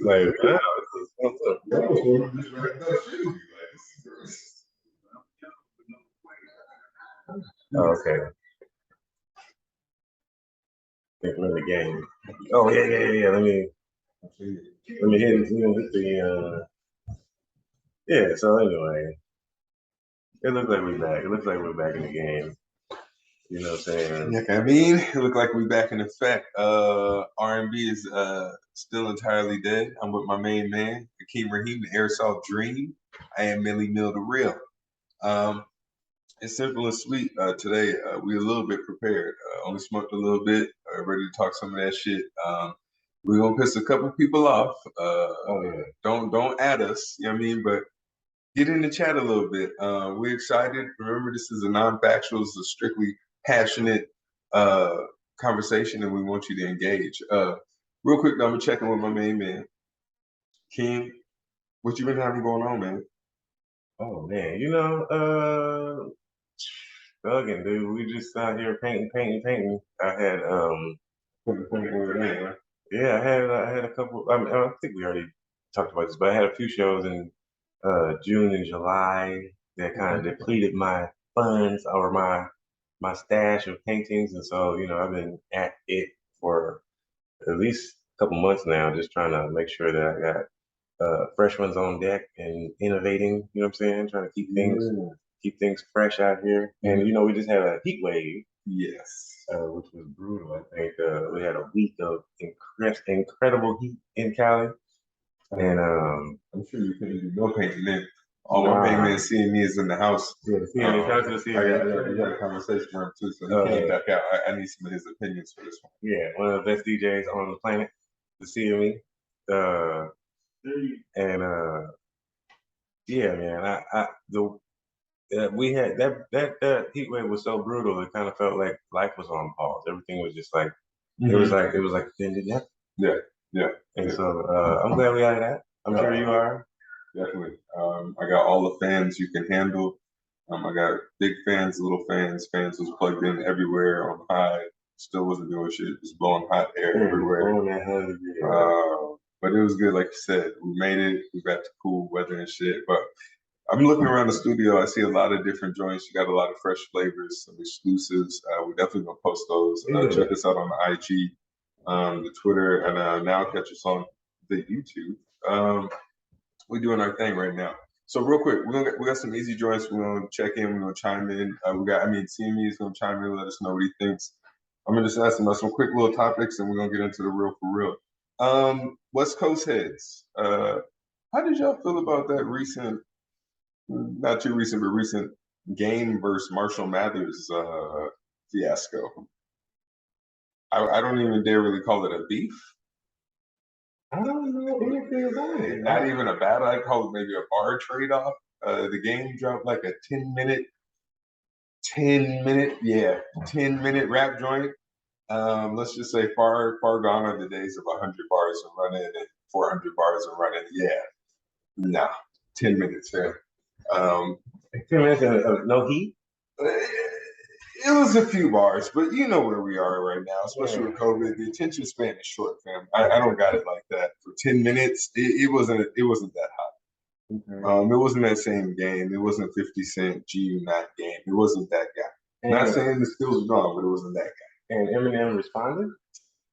Like, wow, okay. In the game. Oh yeah. Let me hit the yeah. So anyway, it looks like we're back. It looks like we're back in the game. You know what I'm saying? Yeah, I mean, it looked like we back in effect. R&B is still entirely dead. I'm with my main man, Hakeem Raheem, the Airsoft Dream. I am Millie Mill the Real. It's simple and sweet. Today, we're a little bit prepared. Only smoked a little bit, ready to talk some of that shit. We're gonna piss a couple people off. Don't add us, you know what I mean? But get in the chat a little bit. We're excited. Remember, this is a non-factual, this is a strictly passionate conversation, and we want you to engage. Real quick, I'm checking with my main man, King. What you been having going on, man? Oh man, thugging, dude. We just out here painting. I had yeah, I had a couple. I think we already talked about this, but I had a few shows in June and July that kind of depleted my funds or my stash of paintings, and so I've been at it for at least a couple months now, just trying to make sure that I got fresh ones on deck and innovating. You know what I'm saying? Trying to keep things fresh out here. And we just had a heat wave. Yes. Which was brutal. I think we had a week of incredible heat in Cali, and I'm sure you couldn't do no painting then. All my main man seeing me is in the house. Yeah, I got a conversation with him too, so he came back out. I need some of his opinions for this one. Yeah, one of the best DJs on the planet, the CME. Yeah, man. We had that heat wave was so brutal. It kind of felt like life was on pause. Everything was just like it was like Yeah. And so I'm glad we got that. I'm sure you are. Definitely. I got all the fans you can handle. I got big fans, little fans, fans was plugged in everywhere on high. Still wasn't doing shit, just blowing hot air everywhere. But it was good, like you said. We made it. We got to cool weather and shit. But I'm looking around the studio. I see a lot of different joints. You got a lot of fresh flavors, some exclusives. We're definitely gonna post those. Check us out on the IG, the Twitter, and now catch us on the YouTube. We're doing our thing right now. So real quick, we got some easy joints. We're gonna check in. We're gonna chime in. CME is gonna chime in. Let us know what he thinks. I'm gonna just ask him about some quick little topics, and we're gonna get into the real for real. West Coast heads. How did y'all feel about that recent, not too recent, but recent game versus Marshall Mathers fiasco? I don't even dare really call it a beef. I don't know anything about it. Not even a battle. I'd call it maybe a bar trade-off. The game dropped like a 10-minute rap joint. Let's just say far gone are the days of 100 bars and running and 400 bars and running. Yeah, nah, 10 minutes, man. 10 minutes of no heat? It was a few bars, but you know where we are right now, especially with COVID. The attention span is short, fam. I don't got it like that. For 10 minutes, it wasn't that hot. It wasn't that same game. It wasn't 50 Cent G Unit game. It wasn't that guy. Not saying the skills were gone, but it wasn't that guy. And Eminem responded?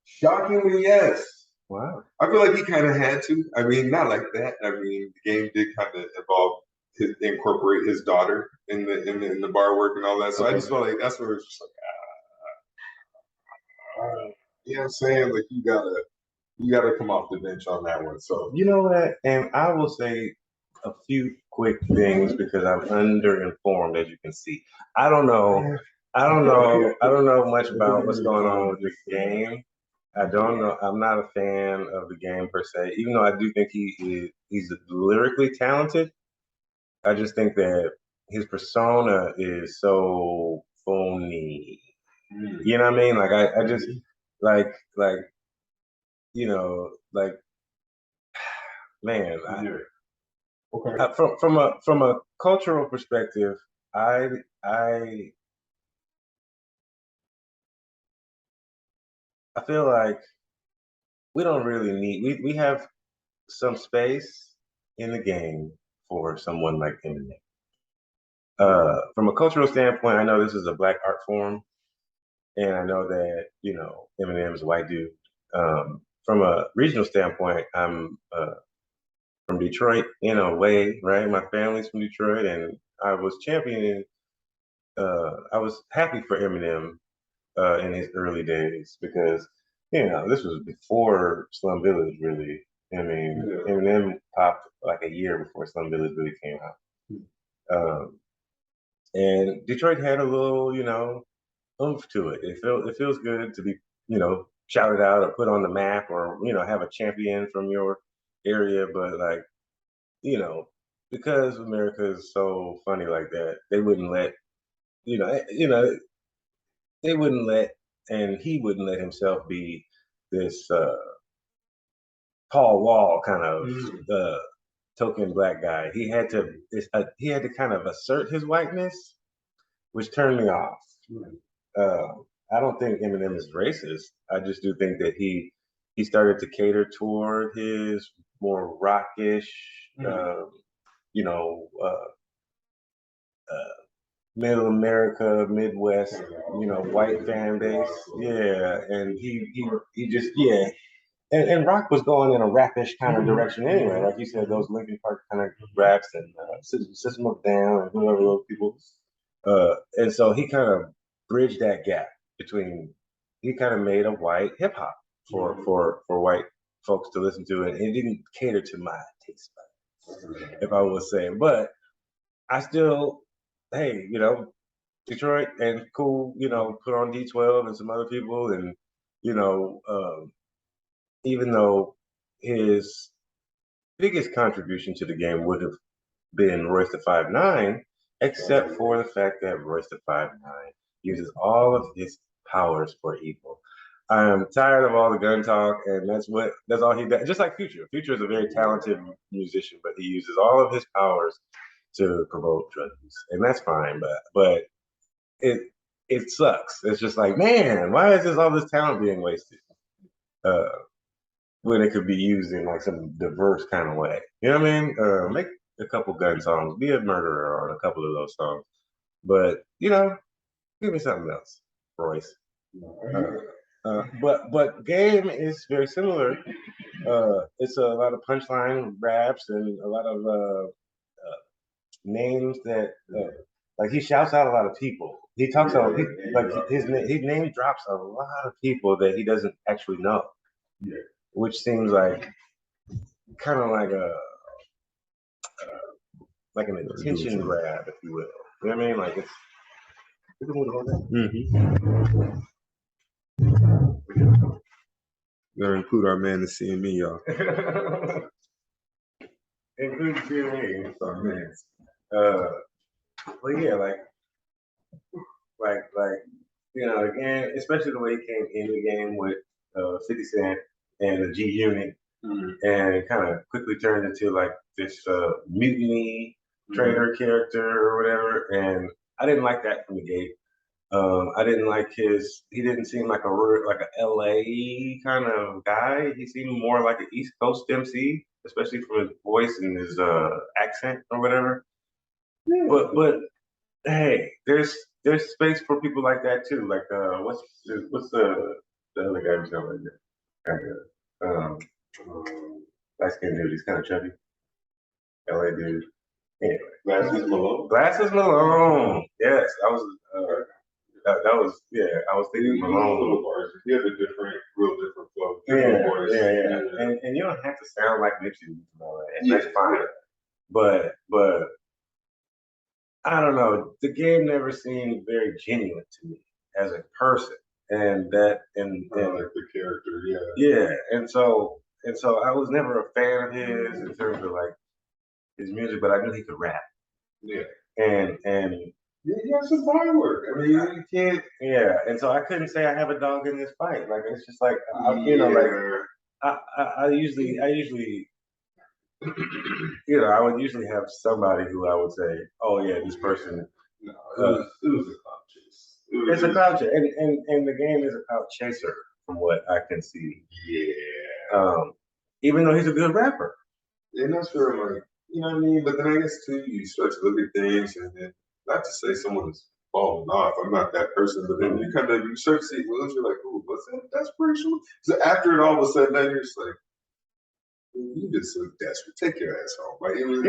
Shockingly, yes. Wow. I feel like he kind of had to. I mean, not like that. I mean, the game did kind of incorporate his daughter in the bar work and all that. So I just felt like that's where it's just like, you know what I'm saying? Like you gotta come off the bench on that one. So you know what? And I will say a few quick things because I'm underinformed, as you can see. I don't know much about what's going on with the game. I don't know. I'm not a fan of the game per se, even though I do think he's lyrically talented. I just think that his persona is so phony. You know what I mean? Like I just like man. From a cultural perspective, I feel like we don't really need we have some space in the game for someone like Eminem. From a cultural standpoint, I know this is a black art form, and I know that Eminem's a white dude. From a regional standpoint, I'm from Detroit in a way, right? My family's from Detroit, and I was championing. I was happy for Eminem in his early days because this was before Slum Village really. I mean, Eminem popped like a year before Slum Village really came out. And Detroit had a little, oomph to it. It feels good to be, shouted out or put on the map or have a champion from your area. But like, because America is so funny like that, they wouldn't let, they wouldn't let, and he wouldn't let himself be this Paul Wall kind of token black guy. He had to kind of assert his whiteness, which turned me off. Uh, I don't think Eminem is racist. I just do think that he started to cater toward his more rockish, you know, uh, middle America, Midwest, white fan base. Yeah, and he just and rock was going in a rapish kind of direction anyway. Like you said, those Linkin Park kind of raps and System of a Down and whoever those people. And so he kind of bridged that gap between. He kind of made a white hip hop for white folks to listen to, and it didn't cater to my taste buds, if I was saying. But I still, hey, Detroit and cool, put on D12 and some other people, and you know, even though his biggest contribution to the game would have been Royce the 5'9", except for the fact that Royce the 5'9" uses all of his powers for evil. I'm tired of all the gun talk, and that's all he does. Just like Future. Future is a very talented musician, but he uses all of his powers to promote drug use, and that's fine. But it sucks. It's just like, man, why is all this talent being wasted? When it could be used in like some diverse kind of way. You know what I mean? Make a couple gun songs, be a murderer on a couple of those songs. But give me something else, Royce. But Game is very similar. It's a lot of punchline raps and a lot of names that like he shouts out a lot of people. He talks about like his name drops a lot of people that he doesn't actually know. Yeah. Which seems like kind of like an attention grab, if you will. You know what I mean? Like it's. Mm-hmm. Gotta include our man, the CME, y'all. Include CME. Our man. Well, yeah, again, especially the way he came in the game with 50 Cent and the G Unit, and kind of quickly turned into like this mutiny trainer character or whatever. And I didn't like that from the gate. I didn't like he didn't seem like a LA kind of guy. He seemed more like an East Coast MC, especially from his voice and his accent or whatever. But hey, there's space for people like that too. Like what's the other guy who's like that? Kind of light skinned dude. He's kind of chubby. LA dude. Anyway, Glasses Malone. Yes, I was. That was I was thinking Malone. He had a real different flow. Voice. Yeah. And you don't have to sound like Nipsey and all that. And that's fine. But I don't know. The game never seemed very genuine to me as a person, and like the character, yeah. And so I was never a fan of his in terms of like his music, but I knew he could rap. Yeah. And he has some fine work. I mean, you can't. Yeah, and so I couldn't say I have a dog in this fight. Like it's just like I usually I would usually have somebody who I would say, oh yeah, this person. No, it was a clout chase. It's a clout chase, and the game is a clout chaser from what I can see. Yeah. Even though he's a good rapper, And that's where I'm like, you know what I mean? But then I guess too, you start to look at things, and then not to say someone is falling off. I'm not that person, but then you kind of you start to see moves. You're like, oh, what's that? That's pretty sure. So after it all was said and done, you're just like, you just look desperate. Take your ass home. Like it was,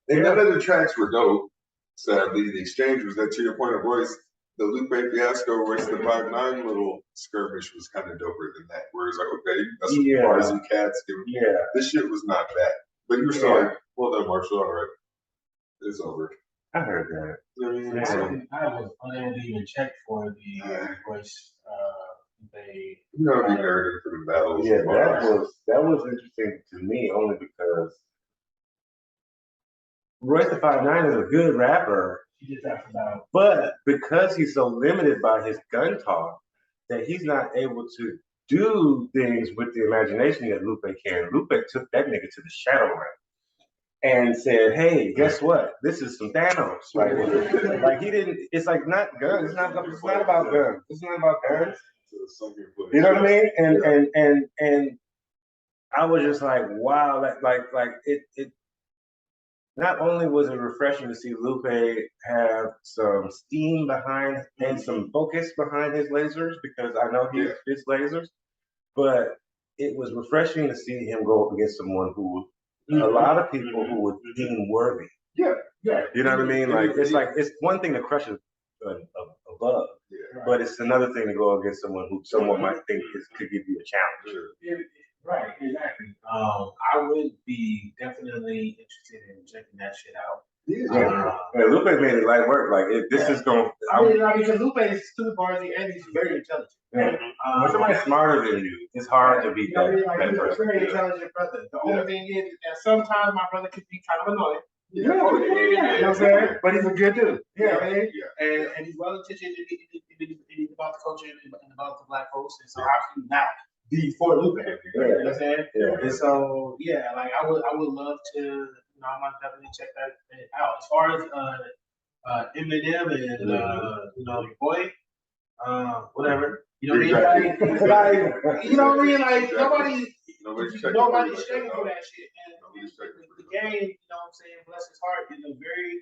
and none of the tracks were dope. Sadly, the exchange was that to your point of Royce, the Lupe Fiasco, Royce the 5'9" little skirmish was kind of doper than that. Where it's like, okay, that's as far as you cats do. Yeah, this shit was not bad, but you were still like, well done, Marshall. All right, it's over. I heard that. I was unable to even check for the Royce. You know, be heard for the battles. Yeah, that was interesting to me only because Royce the 5'9" is a good rapper. But because he's so limited by his gun talk, that he's not able to do things with the imagination that Lupe can. Lupe took that nigga to the shadow realm and said, "Hey, guess what? This is some Thanos right here." Like he didn't. It's like not guns. It's not about guns. It's not about guns. You know what I mean? And I was just like, wow, like it. Not only was it refreshing to see Lupe have some steam behind and some focus behind his lasers, because I know he fits lasers, but it was refreshing to see him go up against someone who a lot of people who would deem worthy. Yeah. You know what I mean? Like it's one thing to crush a bug, but it's another thing to go against someone who someone might think could give you a challenge. Right, exactly. I would be definitely interested in checking that shit out. Lupe made it light work. Like this is going. Because Lupe is stupid ballsy and he's very intelligent. When somebody's smarter than you, it's hard to beat that. He's a very intelligent brother. The only thing is that sometimes my brother can be kind of annoying. You know what I'm saying? But he's a good dude. And he's well intentioned and he's about the culture and about the black folks. And so how can you not be for Lupe? You know what I'm saying? And so like I would love to, I might definitely check that out. As far as Eminem and your boy, whatever. You know what I mean? Like you know what I mean? Like nobody's checking for that shit. And the game, you know what I'm saying, bless his heart, is a very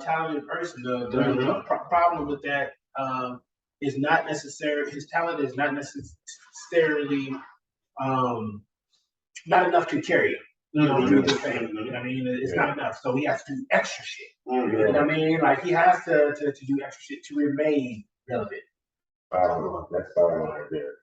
talented person. The problem with that is not necessarily his talent is not necessarily not enough to carry him. You know, through the thing. You know what I mean? It's not enough. So he has to do extra shit. You know what I mean? Like he has to do extra shit to remain relevant. That's right there.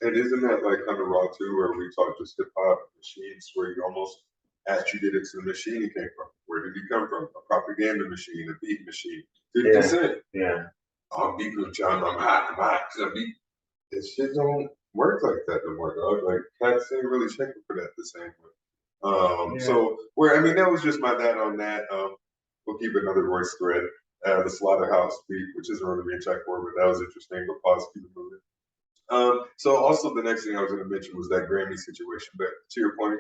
And isn't that like kind of raw too, where we talk just hip hop machines, where you almost attributed it to the machine he came from? Where did he come from? A propaganda machine, a beat machine. 50 Cent. Yeah. I'm beat with John, I'm hot. This shit don't work like that no more, dog. Like cats ain't really checking for that the same way. So that was just my dad on that. We'll keep another Royce thread. The Slaughterhouse beat, which isn't really being checked for, but that was interesting. But pause, keep it moving. So also the next thing I was going to mention was that Grammy situation. But to your point,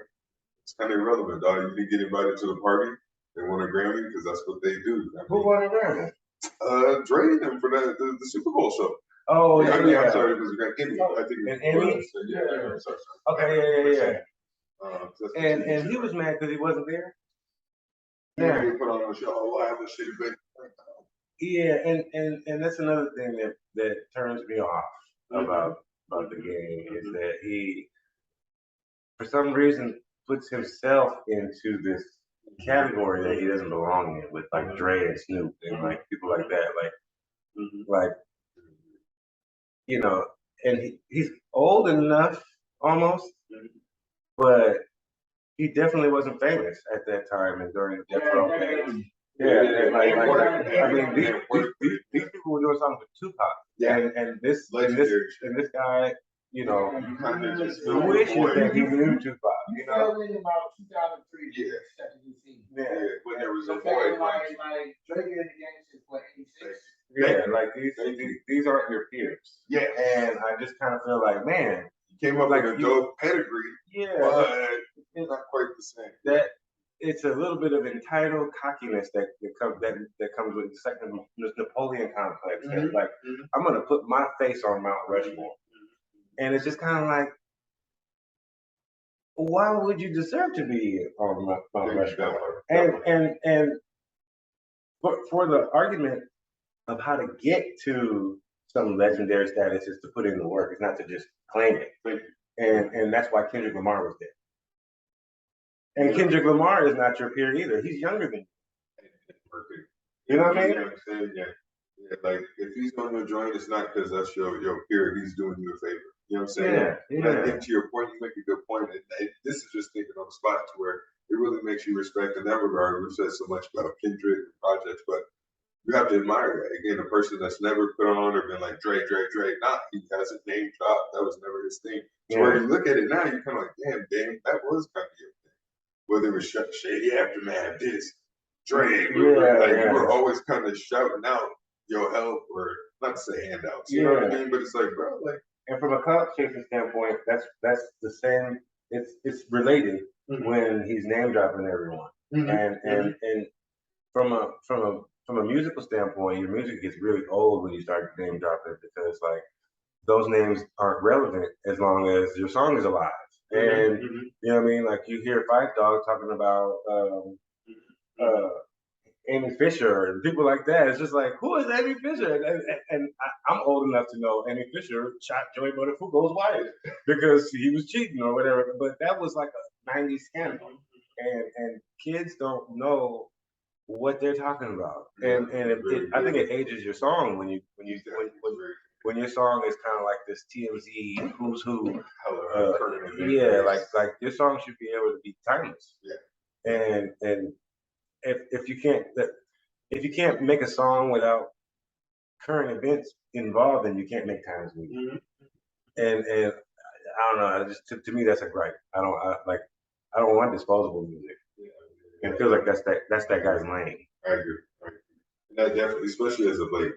it's kind of irrelevant, dog. You didn't get invited to the party. They won a Grammy because that's what they do. Who won a Grammy? Dre and them for the Super Bowl show. Oh, I'm sorry, it was an Emmy. I think it was an Emmy. I'm sorry. Okay, and he was mad because he wasn't there. Yeah, he put on a show. Oh, I have a shitty bit. Yeah, and that's another thing that turns me off about the game is that he, for some reason, puts himself into this category that he doesn't belong in with like Dre and Snoop and like people like that, like and he's old enough almost, but he definitely wasn't famous at that time and during the Death Row days. These people were doing something with Tupac. And this guy, kind of just wishes that he knew Tupac. You know, in about 2003. When there was a boy like Drake in the game since what 86. Yeah, like these aren't your peers. Yeah, and I just kind of feel like, man, you came up like a dope pedigree. Yeah, but it's not quite the same. That it's a little bit of entitled cockiness that comes with the second Napoleon complex. And like, I'm gonna put my face on Mount Rushmore, and it's just kind of like, why would you deserve to be on Mount Rushmore? Definitely. And for the argument of how to get to some legendary status is to put in the work. It's not to just claim it. And that's why Kendrick Lamar was there. And Kendrick Lamar is not your peer either. He's younger than you. You know what I mean? Yeah, I'm saying, yeah. Like if he's on your joint, it's not because that's your peer. He's doing you a favor. You know what I'm saying? Yeah. And I think to your point, you make a good point. And this is just thinking on the spot to where it really makes you respect in that regard. We've said so much about Kendrick and projects, but you have to admire that. Again, a person that's never put on or been like Dre. Nah, he has a name drop. That was never his thing. So where you look at it now, you're kind of like, damn, that was kind of your thing. Whether it was Shady Aftermath, this, Dre, you were always kind of shouting out your help, or not to say handouts, you know what I mean? But it's like, bro, like. And from a clout chasing standpoint, that's the same. It's related when he's name dropping everyone, and from a musical standpoint, your music gets really old when you start name dropping because like those names aren't relevant as long as your song is alive. And you know what I mean? Like you hear Five Dog talking about Amy Fisher and people like that. It's just like, who is Amy Fisher? And I'm old enough to know Amy Fisher shot Joey Buttafuoco's wife because he was cheating or whatever. But that was like a 90s scandal. And kids don't know what they're talking about. And I think it ages your song when your song is kind of like this TMZ who's who. Like your song should be able to be timeless. Yeah. And if you can't make a song without current events involved, then you can't make timeless music. And I don't know. Just to me, that's a gripe. I don't want disposable music. And it feels like that's that guy's lane. I agree. And that definitely, especially as a like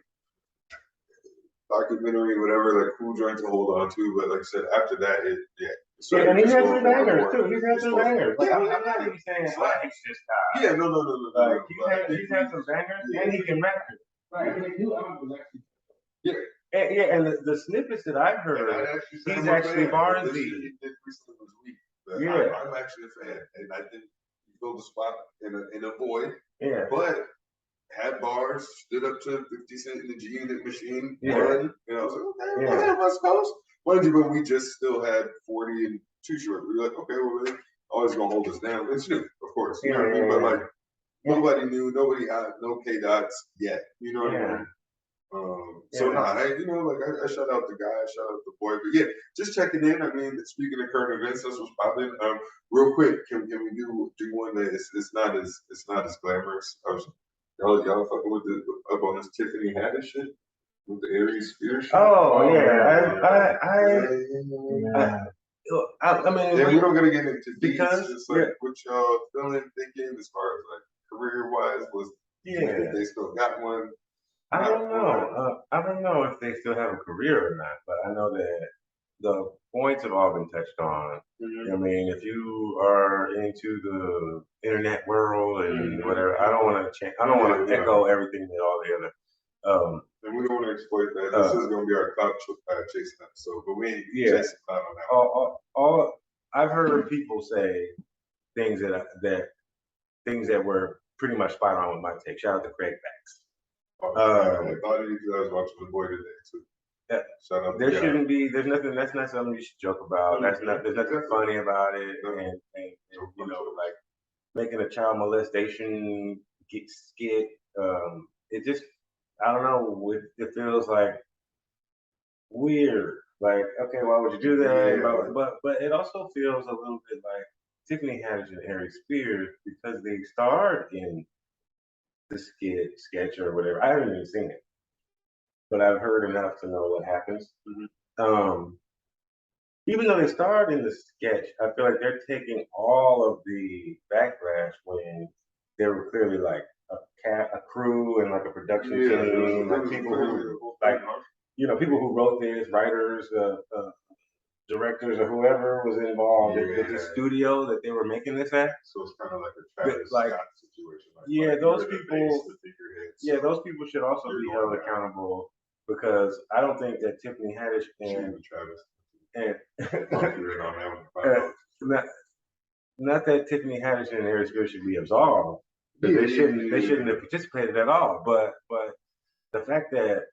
documentary, whatever, like cool joint to hold on to. But like I said, after that, and he has some bangers too. He's had some bangers. Like, I'm not even saying it's this guy. Yeah, no. Like he's had some bangers, and he can rap it. Right. His new album was actually. Yeah. And the snippets that I've heard, he's actually bars beat. I'm actually a fan, and I think he filled the spot in a void. Yeah. But had bars, stood up to 50 Cent in the G-Unit machine, won. And I was like, okay, yeah, West Coast. But we just still had 40 and Too Short. We were like, okay, well, they're always gonna hold us down. It's new, of course. You know what I mean? But like nobody knew, nobody had no K dots yet. You know what I mean? So I shout out the guy, shout out the boy. But yeah, just checking in. I mean, speaking of current events, that's what's popping. Real quick, can we do one that it's not as glamorous? Y'all fucking with up on this Tiffany Haddish shit with the Aries Spear shit? Oh yeah, I mean, we don't gotta get into because just like what y'all feeling, thinking as far as like career wise was. If they still got one. I don't know. I don't know if they still have a career or not, but I know that the points have all been touched on. I mean, if you are into the internet world and whatever, I don't want to change. I don't want to echo everything that all the other. And we don't want to exploit that. This is going to be our clout chasing episode, but we ain't chasing clout on that. All I've heard people say things that were pretty much spot on with my take. Shout out to Craig Banks. I thought of you because I was watching The Boy today too. Shout out. There shouldn't be. There's nothing. That's not something you should joke about. There's nothing funny about it. And you know, like making a child molestation skit. It just, I don't know. It feels like weird. Like, okay, why would you do that? But it also feels a little bit like Tiffany Haddish and Aries Spears because they starred in the sketch or whatever. I haven't even seen it, but I've heard enough to know what happens. Even though they starred in the sketch, I feel like they're taking all of the backlash when they were clearly like a crew and like a production team, like people who people who wrote this, writers, directors, or whoever was involved with the studio that they were making this at. So it's kind of like a Travis Scott situation. Those people should also be held accountable because I don't think that Tiffany Haddish not that Tiffany Haddish and Harry Spears should be absolved. They shouldn't have participated at all. But the fact that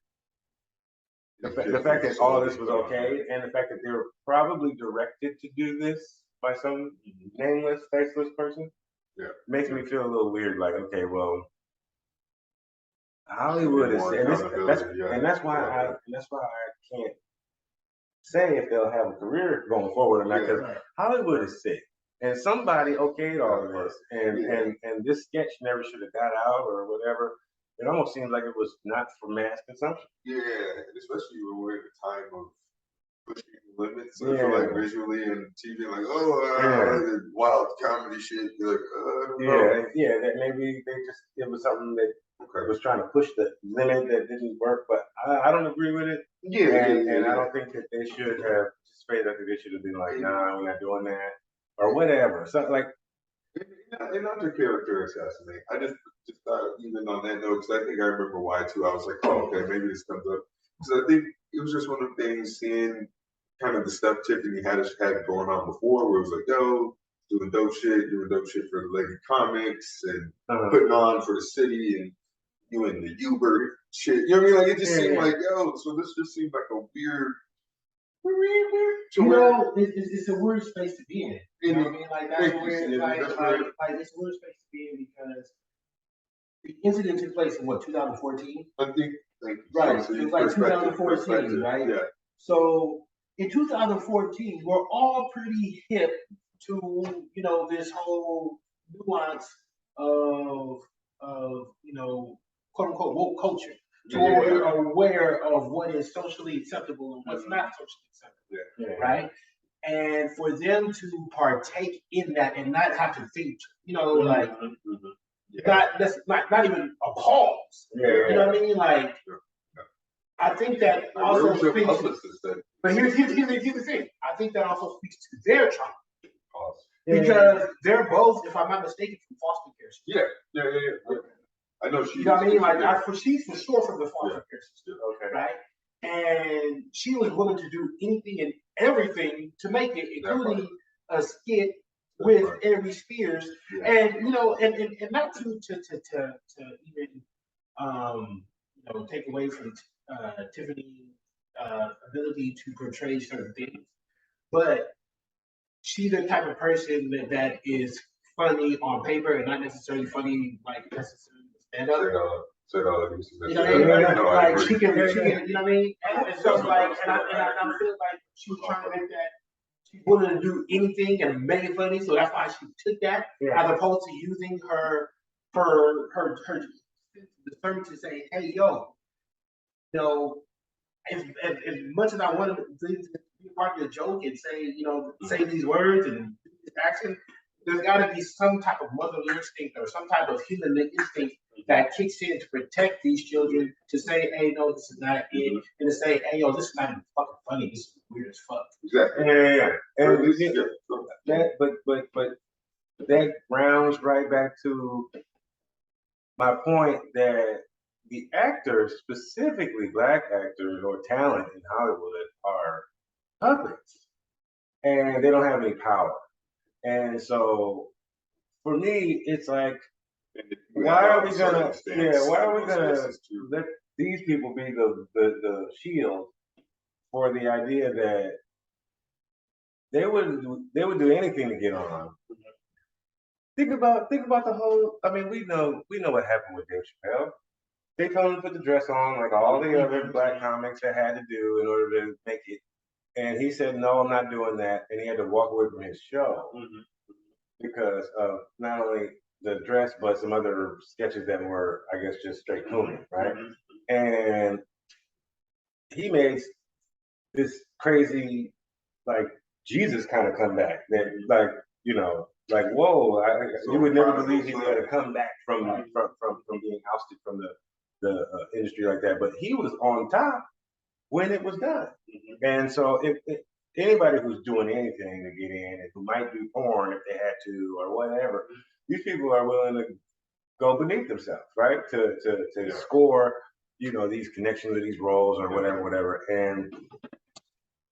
all this was okay, and the fact that they were probably directed to do this by some nameless, faceless person, makes me feel a little weird. Like, okay, well, Hollywood is, and that's why I can't say if they'll have a career going forward or not, because Hollywood is sick. And somebody okayed all of this, and this sketch never should have got out or whatever. It almost seems like it was not for mass consumption. Yeah, especially when we're in a time of pushing limits. I feel like visually and TV, like, wild comedy shit. You're like, that maybe it was something that was trying to push the limit that didn't work, but I don't agree with it. And I don't think that they should have participated. I think they should have been like, nah, we're not doing that, or whatever. So like, and not their character assassinate. I just thought, even on that note, because I think I remember why too. I was like, oh, okay, maybe this comes up. Because I think it was just one of the things, seeing kind of the stuff Tiffany Haddish had going on before, where it was like, yo, doing dope shit for the Lady Comics, and putting on for the city, and doing the Uber shit. You know what I mean? Like, it just seemed like, yo, so this just seemed like a weird. It's a weird space to be in. You know what I mean? Like, that's weird. Like, it's a weird space to be in because the incident took place in what, 2014? I think. Right. So it was like 2014, right? Yeah. So in 2014, we're all pretty hip to, this whole nuance of quote unquote woke culture. So we're aware of what is socially acceptable and what's not socially acceptable, right? And for them to partake in that and not have to think, not even a pause. You know what I mean? Like, I think that also speaks. But here's the thing. I think that also speaks to their trauma. Because they're both, if I'm not mistaken, from foster care. Yeah. I know she. You know what I mean? Like, she's for sure from the foster care system, right? And she was willing to do anything and everything to make it, including a skit with Ari Spears, and and not to even take away from Tiffany's ability to portray certain things, but she's the type of person that is funny on paper and not necessarily funny like necessarily stand up. You know what I mean? Like she can, you know what I mean? And so like, and I feel like she was trying to make that. She wanted to do anything and make it funny, so that's why she took that, as opposed to using her discernment to say, hey, yo, as much as I wanted to be part of the joke and say, say these words and do this action, there's got to be some type of motherly instinct or some type of human instinct that kicks in to protect these children, to say, hey, no, this is not it, and to say, hey, yo, this is not even fucking funny. This is weird as fuck. Exactly. And but that rounds right back to my point that the actors, specifically black actors or talent in Hollywood, are puppets, and they don't have any power. And so, for me, it's like, why are we gonna let these people be the shield for the idea that they would do anything to get on? Think about the whole. I mean, we know what happened with Dave Chappelle. They told him to put the dress on like all the other black comics had to do in order to make it, and he said, "No, I'm not doing that," and he had to walk away from his show because of not only the dress, but some other sketches that were, I guess, just straight cooning, right? And he made this crazy, like, Jesus kind of comeback that, like, whoa, you would never believe he had to come back from being ousted from the industry like that. But he was on top when it was done. And so if anybody who's doing anything to get in and who might do porn if they had to or whatever, these people are willing to go beneath themselves, right? To score, these connections to these roles or whatever. And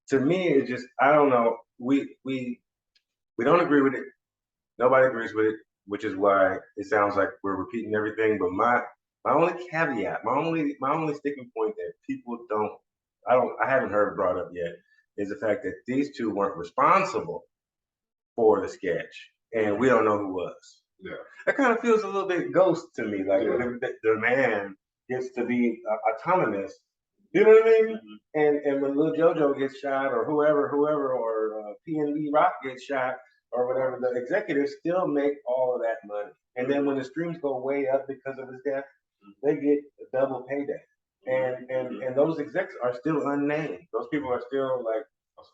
to me, it just, I don't know. We don't agree with it. Nobody agrees with it, which is why it sounds like we're repeating everything. But my only caveat, my only sticking point that people I haven't heard brought up yet is the fact that these two weren't responsible for the sketch, and we don't know who was. Yeah. That kind of feels a little bit ghost to me, like the man gets to be autonomous. You know what I mean? And when Lil JoJo gets shot, or whoever, or PNB Rock gets shot, or whatever, the executives still make all of that money. And then when the streams go way up because of his death, they get a double payday. And those execs are still unnamed. Those people are still like,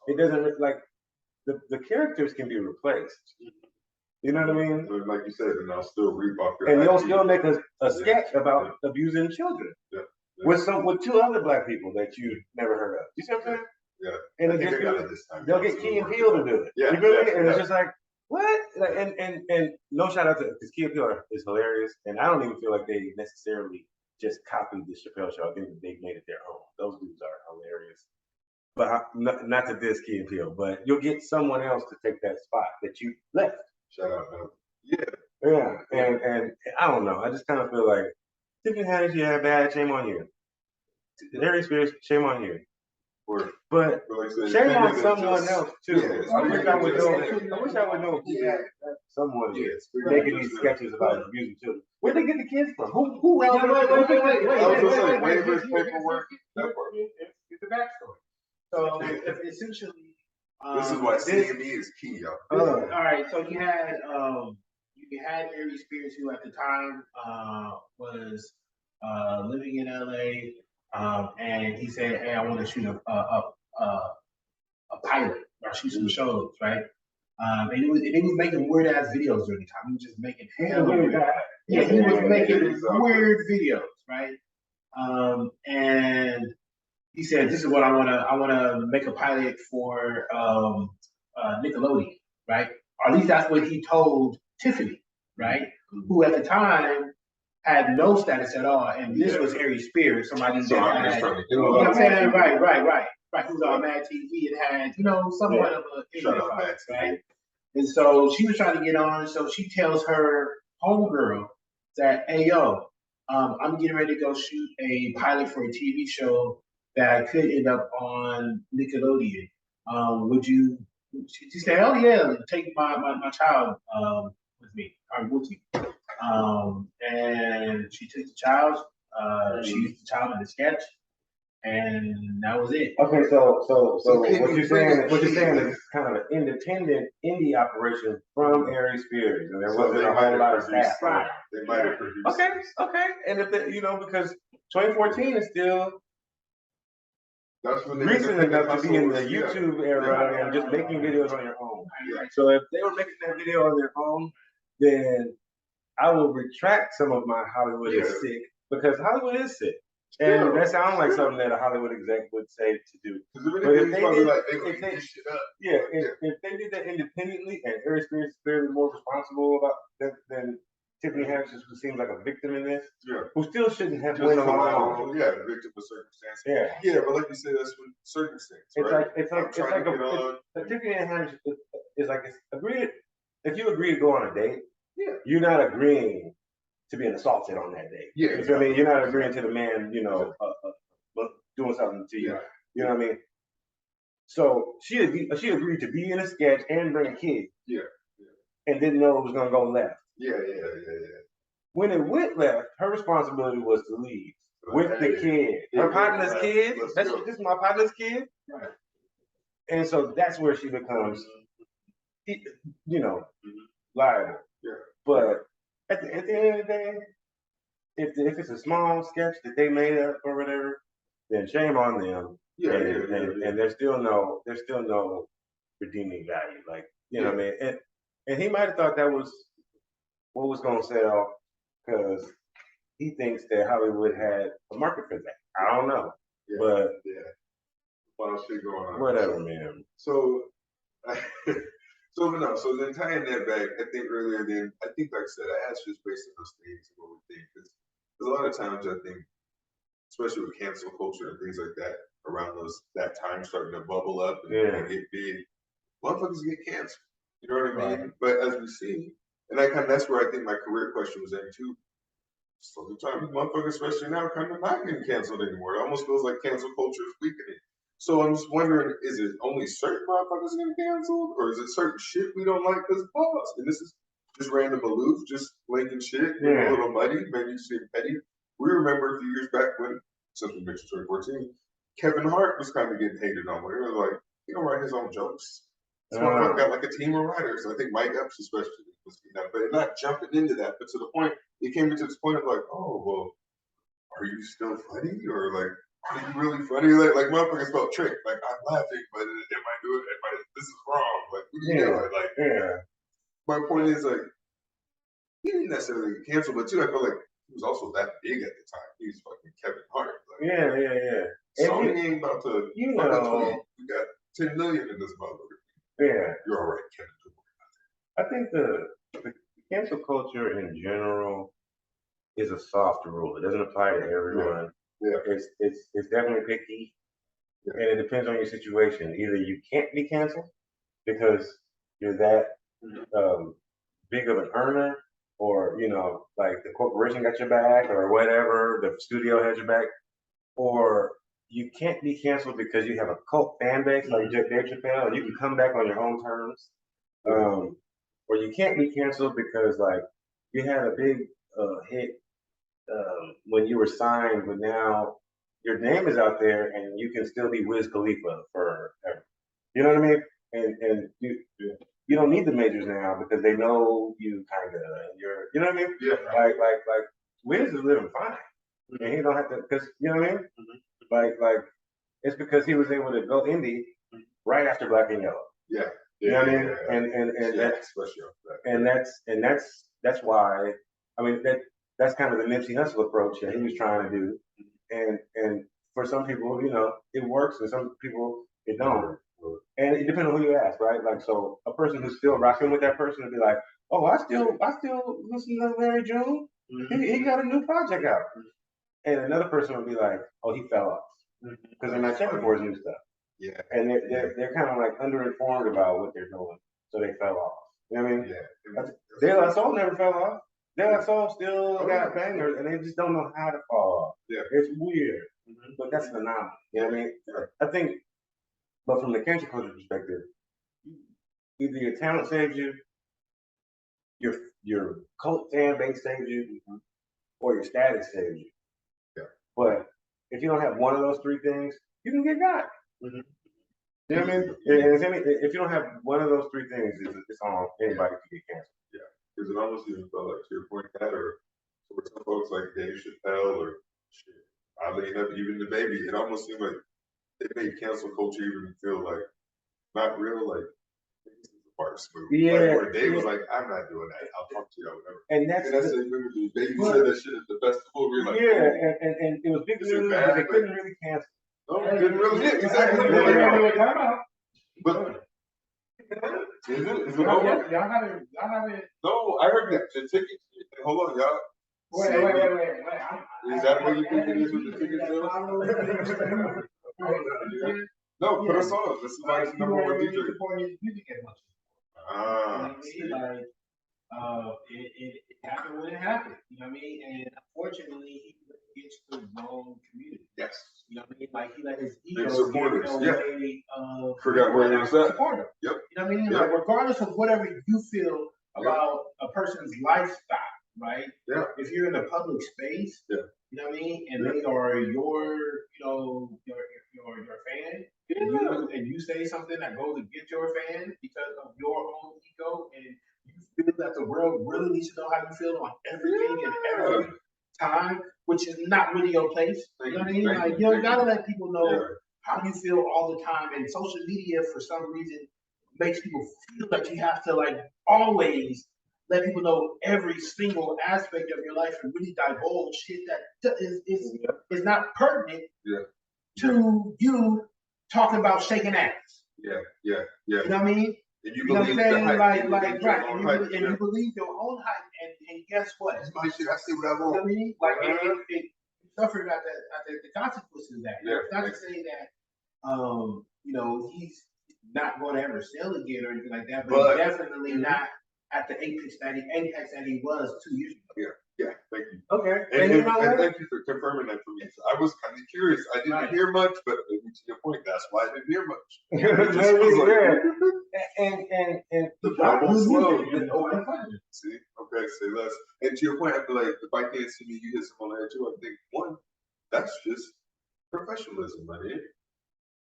it doesn't like the characters can be replaced. You know what I mean? Like you said, and I'll still reap off your And IP. they'll still make a sketch about abusing children with two other black people that you never heard of. You see what I'm saying? Yeah. And they'll get Key and Peele to do it. Yeah. You feel me? And it's just like, what? Like, and no shout out to, because Key and Peele is hilarious, and I don't even feel like they necessarily just copied the Chappelle Show. I think they made it their own. Those dudes are hilarious. But not to diss Key and Peele, but you'll get someone else to take that spot that you left. Shout out, man. Yeah. Yeah, and I don't know. I just kind of feel like Tiffany Haddish, yeah, bad. Shame on you. Harry Spears, shame on you. But like shame on someone else too. Yeah, I wish I would know who had someone making these sketches about abusing children. Where'd they get the kids from? Who else? Wait. Waivers, paperwork. It's the backstory. So essentially, this is why CME is key, y'all. All right, so you had Harry Spears, who at the time was living in LA, and he said, "Hey, I want to shoot a pilot or shoot some shows, right?" And he was making weird ass videos during the time. He was just making hell weird. Yeah, he was making weird videos, right? And he said, "This is what I want to. I want to make a pilot for Nickelodeon, right? Or at least that's what he told Tiffany, right? Who at the time had no status at all, and this was Harry Spears, somebody that had, you know what I'm saying? Right. Who's on Mad TV and had, somewhat of a internet following, right? And so she was trying to get on, so she tells her homegirl that, "Hey, yo, I'm getting ready to go shoot a pilot for a TV show that could end up on Nickelodeon. Would you?" She said, "Oh yeah, take my child with me, or with you." And she took the child. She used the child in the sketch, and that was it. Okay, so what you're saying is kind of an independent indie operation from Harry Spears, and there wasn't a whole lot of staff. Right. They might have produced. Okay, and if they, because 2014 is still that's when recent enough to be in the YouTube era and just making videos on your own. So if they were making that video on their own, then I will retract some of my Hollywood is sick, because Hollywood is sick. And that sounds like something that a Hollywood exec would say to do. But if they did that independently, and Harry Spears is clearly more responsible about that than Tiffany Haddish, who seems like a victim in this, who still shouldn't have went along. Yeah, victim of circumstance. Yeah, but like you said, that's what circumstance. It's like Tiffany Haddish is like agreed. If you agree to go on a date, you're not agreeing to being assaulted on that day. Yeah, you feel me? You're not agreeing to the man, doing something to you. You know what I mean? So she agreed to be in a sketch and bring a kid. Yeah. And didn't know it was gonna go left. Yeah. When it went left, her responsibility was to leave with the kid. Her partner's kid. This is my partner's kid. Right. And so that's where she becomes, liable. Yeah. But at the end of the day, if it's a small sketch that they made up or whatever, then shame on them. And there's still no redeeming value. Like, what I mean? And he might have thought that was what was gonna sell, because he thinks that Hollywood had a market for that. I don't know. But wild shit going on. Whatever, man. So then tying that back, I think earlier then, like I said, I asked just based on those things and what we think. Because a lot of times I think, especially with cancel culture and things like that, around that time starting to bubble up and get big, motherfuckers get canceled. You know what I mean? But as we see, and that's where I think my career question was aimed too. So the time motherfuckers, especially now, kind of not getting canceled anymore. It almost feels like cancel culture is weakening. So I'm just wondering, is it only certain motherfuckers getting canceled, or is it certain shit we don't like because pause? And this is just random aloof, just blinking shit, a little muddy, maybe you see petty. We remember a few years back when, since we mentioned 2014, Kevin Hart was kind of getting hated on. Where it was like, he don't write his own jokes. This motherfucker got like a team of writers. I think Mike Epps especially was, but not jumping into that, but to the point, it came to this point of like, oh, well, are you still funny? Or like, are you really funny? Like motherfuckers felt tricked. Like, I'm laughing, but am I doing it? This is wrong. Like, what are you doing? Like, my point is like, he didn't necessarily get canceled, but too, I feel like he was also that big at the time. He was fucking Kevin Hart. Like, Sony ain't about to, we got 10 million in this motherfucker. Yeah. You're all right, Kevin. I think the cancel culture in general is a soft rule. It doesn't apply to everyone. Yeah. It's definitely picky. Yeah. And it depends on your situation. Either you can't be canceled because you're that big of an earner, or like the corporation got your back, or whatever, the studio has your back, or you can't be canceled because you have a cult fan base like Dave Chappelle, and you can come back on your own terms. Or you can't be canceled because like you had a big hit when you were signed, but now your name is out there and you can still be Wiz Khalifa forever. You know what I mean? And you don't need the majors now because they know you kind of, and you know what I mean? Yeah. Like Wiz is living fine, and he don't have to, because you know what I mean? Like it's because he was able to go indie right after Black and Yellow. Yeah. You know what I mean? And that's why, I mean, that's kind of the Nipsey Hussle approach that he was trying to do. And for some people, it works, and some people it don't. And it depends on who you ask, right? Like, so a person who's still rocking with that person would be like, oh, I still listen to Larry June. He got a new project out. And another person would be like, oh, he fell off because they're not checking for his new stuff. Yeah. And they're kind of like underinformed about what they're doing, so they fell off. You know what I mean? Yeah. De La Soul never fell off. De La Soul still got bangers, and they just don't know how to fall off. Yeah. It's weird, but that's an anomaly. You know what I mean? I think, but from the cancel culture perspective, either your talent saves you, your cult fan base saves you, or your status saves you. Yeah. But if you don't have one of those three things, you can get got. You know what I mean? If you don't have one of those three things, it's on anybody to get canceled. Yeah, because it almost even felt like, to your point, that, or for some folks like Dave Chappelle, or shit, oddly enough, even the baby, it almost seemed like they made cancel culture even feel like not real, like this is a part smooth. Yeah. Like where Dave was like, I'm not doing that. I'll talk to y'all, whatever. And that's the baby said that shit at the festival. We were like, and it was big news, but they couldn't really cancel. No, they couldn't really. Yeah, exactly. But is it over? Y'all haven't. No, I heard that the tickets. Hold on, y'all. Wait. Is that what you think it is with the ticket sales? No, put us on. This is like number one DJ. It happened when it happened. You know what I mean? And unfortunately, he gets the wrong community. Yes. You know what I mean? Like he let his ego supporters. get in the way of forgot where it was at. Support him. Yep. You know what I mean? Like regardless of whatever you feel about a person's lifestyle, right? Yeah. If you're in a public space, you know what I mean, and they are your fan, and you say something that goes against your fan because of your own ego, and you feel that the world really needs to know how you feel on everything and every time, which is not really your place. You know what I mean? Like you gotta let people know how you feel all the time, and social media for some reason makes people feel like you have to like always let people know every single aspect of your life and really divulge shit that is not pertinent to you talking about shaking ass. Yeah. You know what I mean? And you know what I'm saying? Like, right. And you believe your own hype, and guess what? That's my shit. I see what I want. You know what I mean? Like, it suffered at the consequences of that. Yeah. It's not to say that, he's not going to ever sell again or anything like that, but definitely not at the apex that he was 2 years ago. Yeah, thank you. Okay. And thank you for confirming that for me. I was kind of curious. I didn't hear much, but to your point, that's why I didn't hear much. And the Bible slow. See, okay, say less. And to your point, I feel like if I can't see me, you hit someone on the head too. I think one, that's just professionalism, man.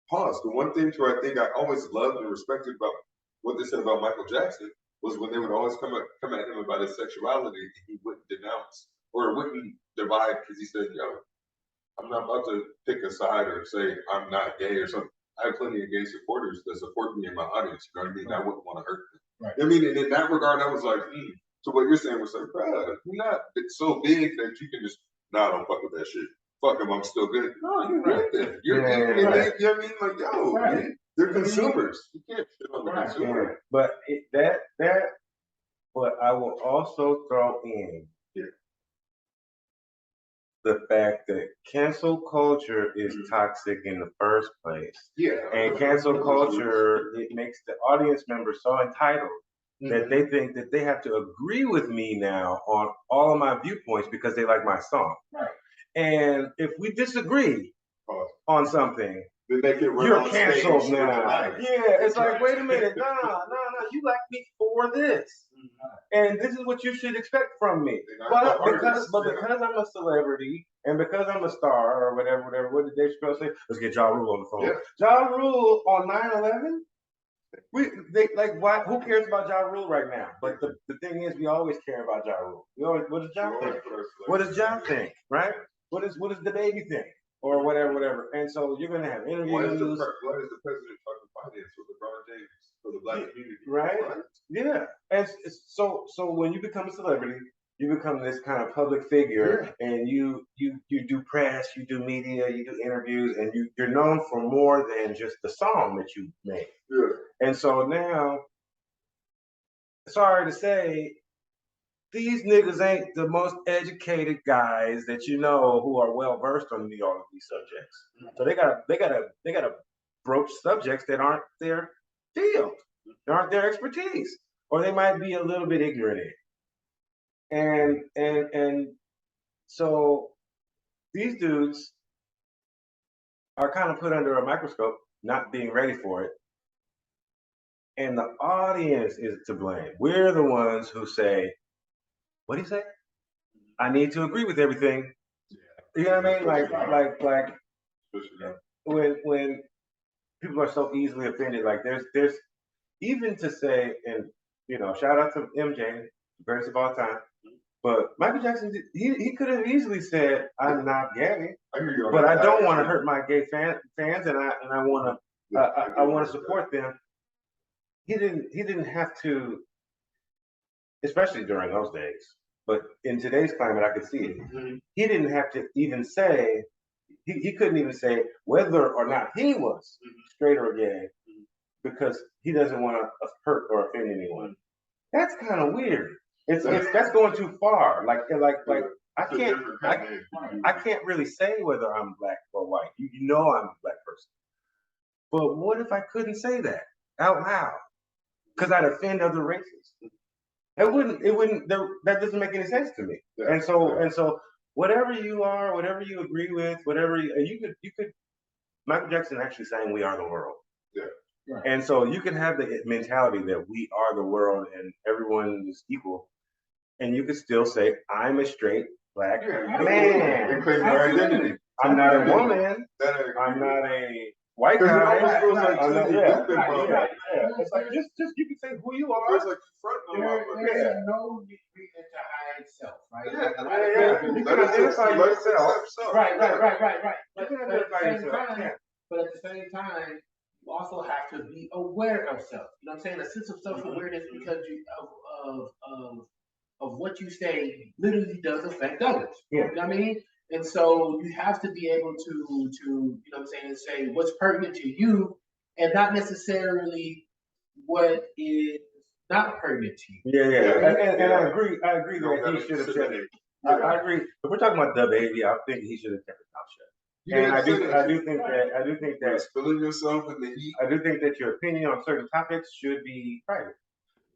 Pause. The one thing too, I think I always loved and respected about what they said about Michael Jackson was when they would always come at him about his sexuality, he wouldn't denounce or wouldn't divide because he said, "Yo, I'm not about to pick a side or say I'm not gay or something. I have plenty of gay supporters that support me in my audience. You know what I mean? Right. I wouldn't want to hurt them. Right. I mean, and in that regard, I was like, So what you're saying was like, bro, you're not so big that you can just, don't fuck with that shit. Fuck them, I'm still good. No, you're good then. You're good. You know what I mean? Like, yo, they're consumers. You can't shit on the consumer. But but I will also throw in the fact that cancel culture is toxic in the first place. Yeah. And cancel culture, it makes the audience members so entitled that they think that they have to agree with me now on all of my viewpoints because they like my song. Right. And if we disagree on something, you're canceled now. Yeah, it's like, wait a minute, no, you like me for this. And this is what you should expect from me. But because I'm a celebrity and because I'm a star or whatever, what did Dave Chappelle say? Let's get Ja Rule on the phone. Yeah. Ja Rule on 9/11? Why? Who cares about Ja Rule right now? But the thing is, we always care about Ja Rule. What does Ja think? What does Ja think? Right? What does the baby think? Or whatever. And so you're gonna have interviews. Why is the president talking finance with LeBron James for the black community? Right? Yeah. And so when you become a celebrity, you become this kind of public figure, and you do press, you do media, you do interviews, and you're known for more than just the song that you made. Yeah. And so now, sorry to say, these niggas ain't the most educated guys that you know who are well versed on all of these subjects. So they gotta broach subjects that aren't their field, that aren't their expertise, or they might be a little bit ignorant in. And so these dudes are kind of put under a microscope, not being ready for it. And the audience is to blame. We're the ones who say, what do you say? I need to agree with everything. You know what I mean? Like when people are so easily offended, like there's even to say, and shout out to MJ, greatest of all time. But Michael Jackson, he could have easily said, "I'm not gay," but I don't want to hurt my gay fans, and I want to support them. He didn't have to, especially during those days. But in today's climate, I could see it. He didn't have to even say, he couldn't even say whether or not he was straight or gay, because he doesn't want to hurt or offend anyone. That's kind of weird. That's going too far. Like I can't really say whether I'm black or white. You know I'm a black person. But what if I couldn't say that out loud? Because I'd offend other races. That doesn't make any sense to me. Yeah, and so whatever you are, whatever you agree with, you could Michael Jackson actually saying we are the world. Yeah. Right. And so you can have the mentality that we are the world and everyone is equal, and you could still say I'm a straight black man. And claim your identity. I'm not a woman. I'm not a white guy. It's like just you can say who you are. There's no reason to hide self, right? You can identify yourself. Right. But at the same time, you also have to be aware of self. You know what I'm saying? A sense of self-awareness because of what you say literally does affect others. Yeah. You know what I mean? And so you have to be able to you know what I'm saying, say what's pertinent to you and not necessarily what is not pertinent to you. Yeah. And I agree that he should have said it. I agree. If we're talking about the baby, I think he should have kept his mouth shut. And I do think that spilling yourself in the heat. I do think that your opinion on certain topics should be private.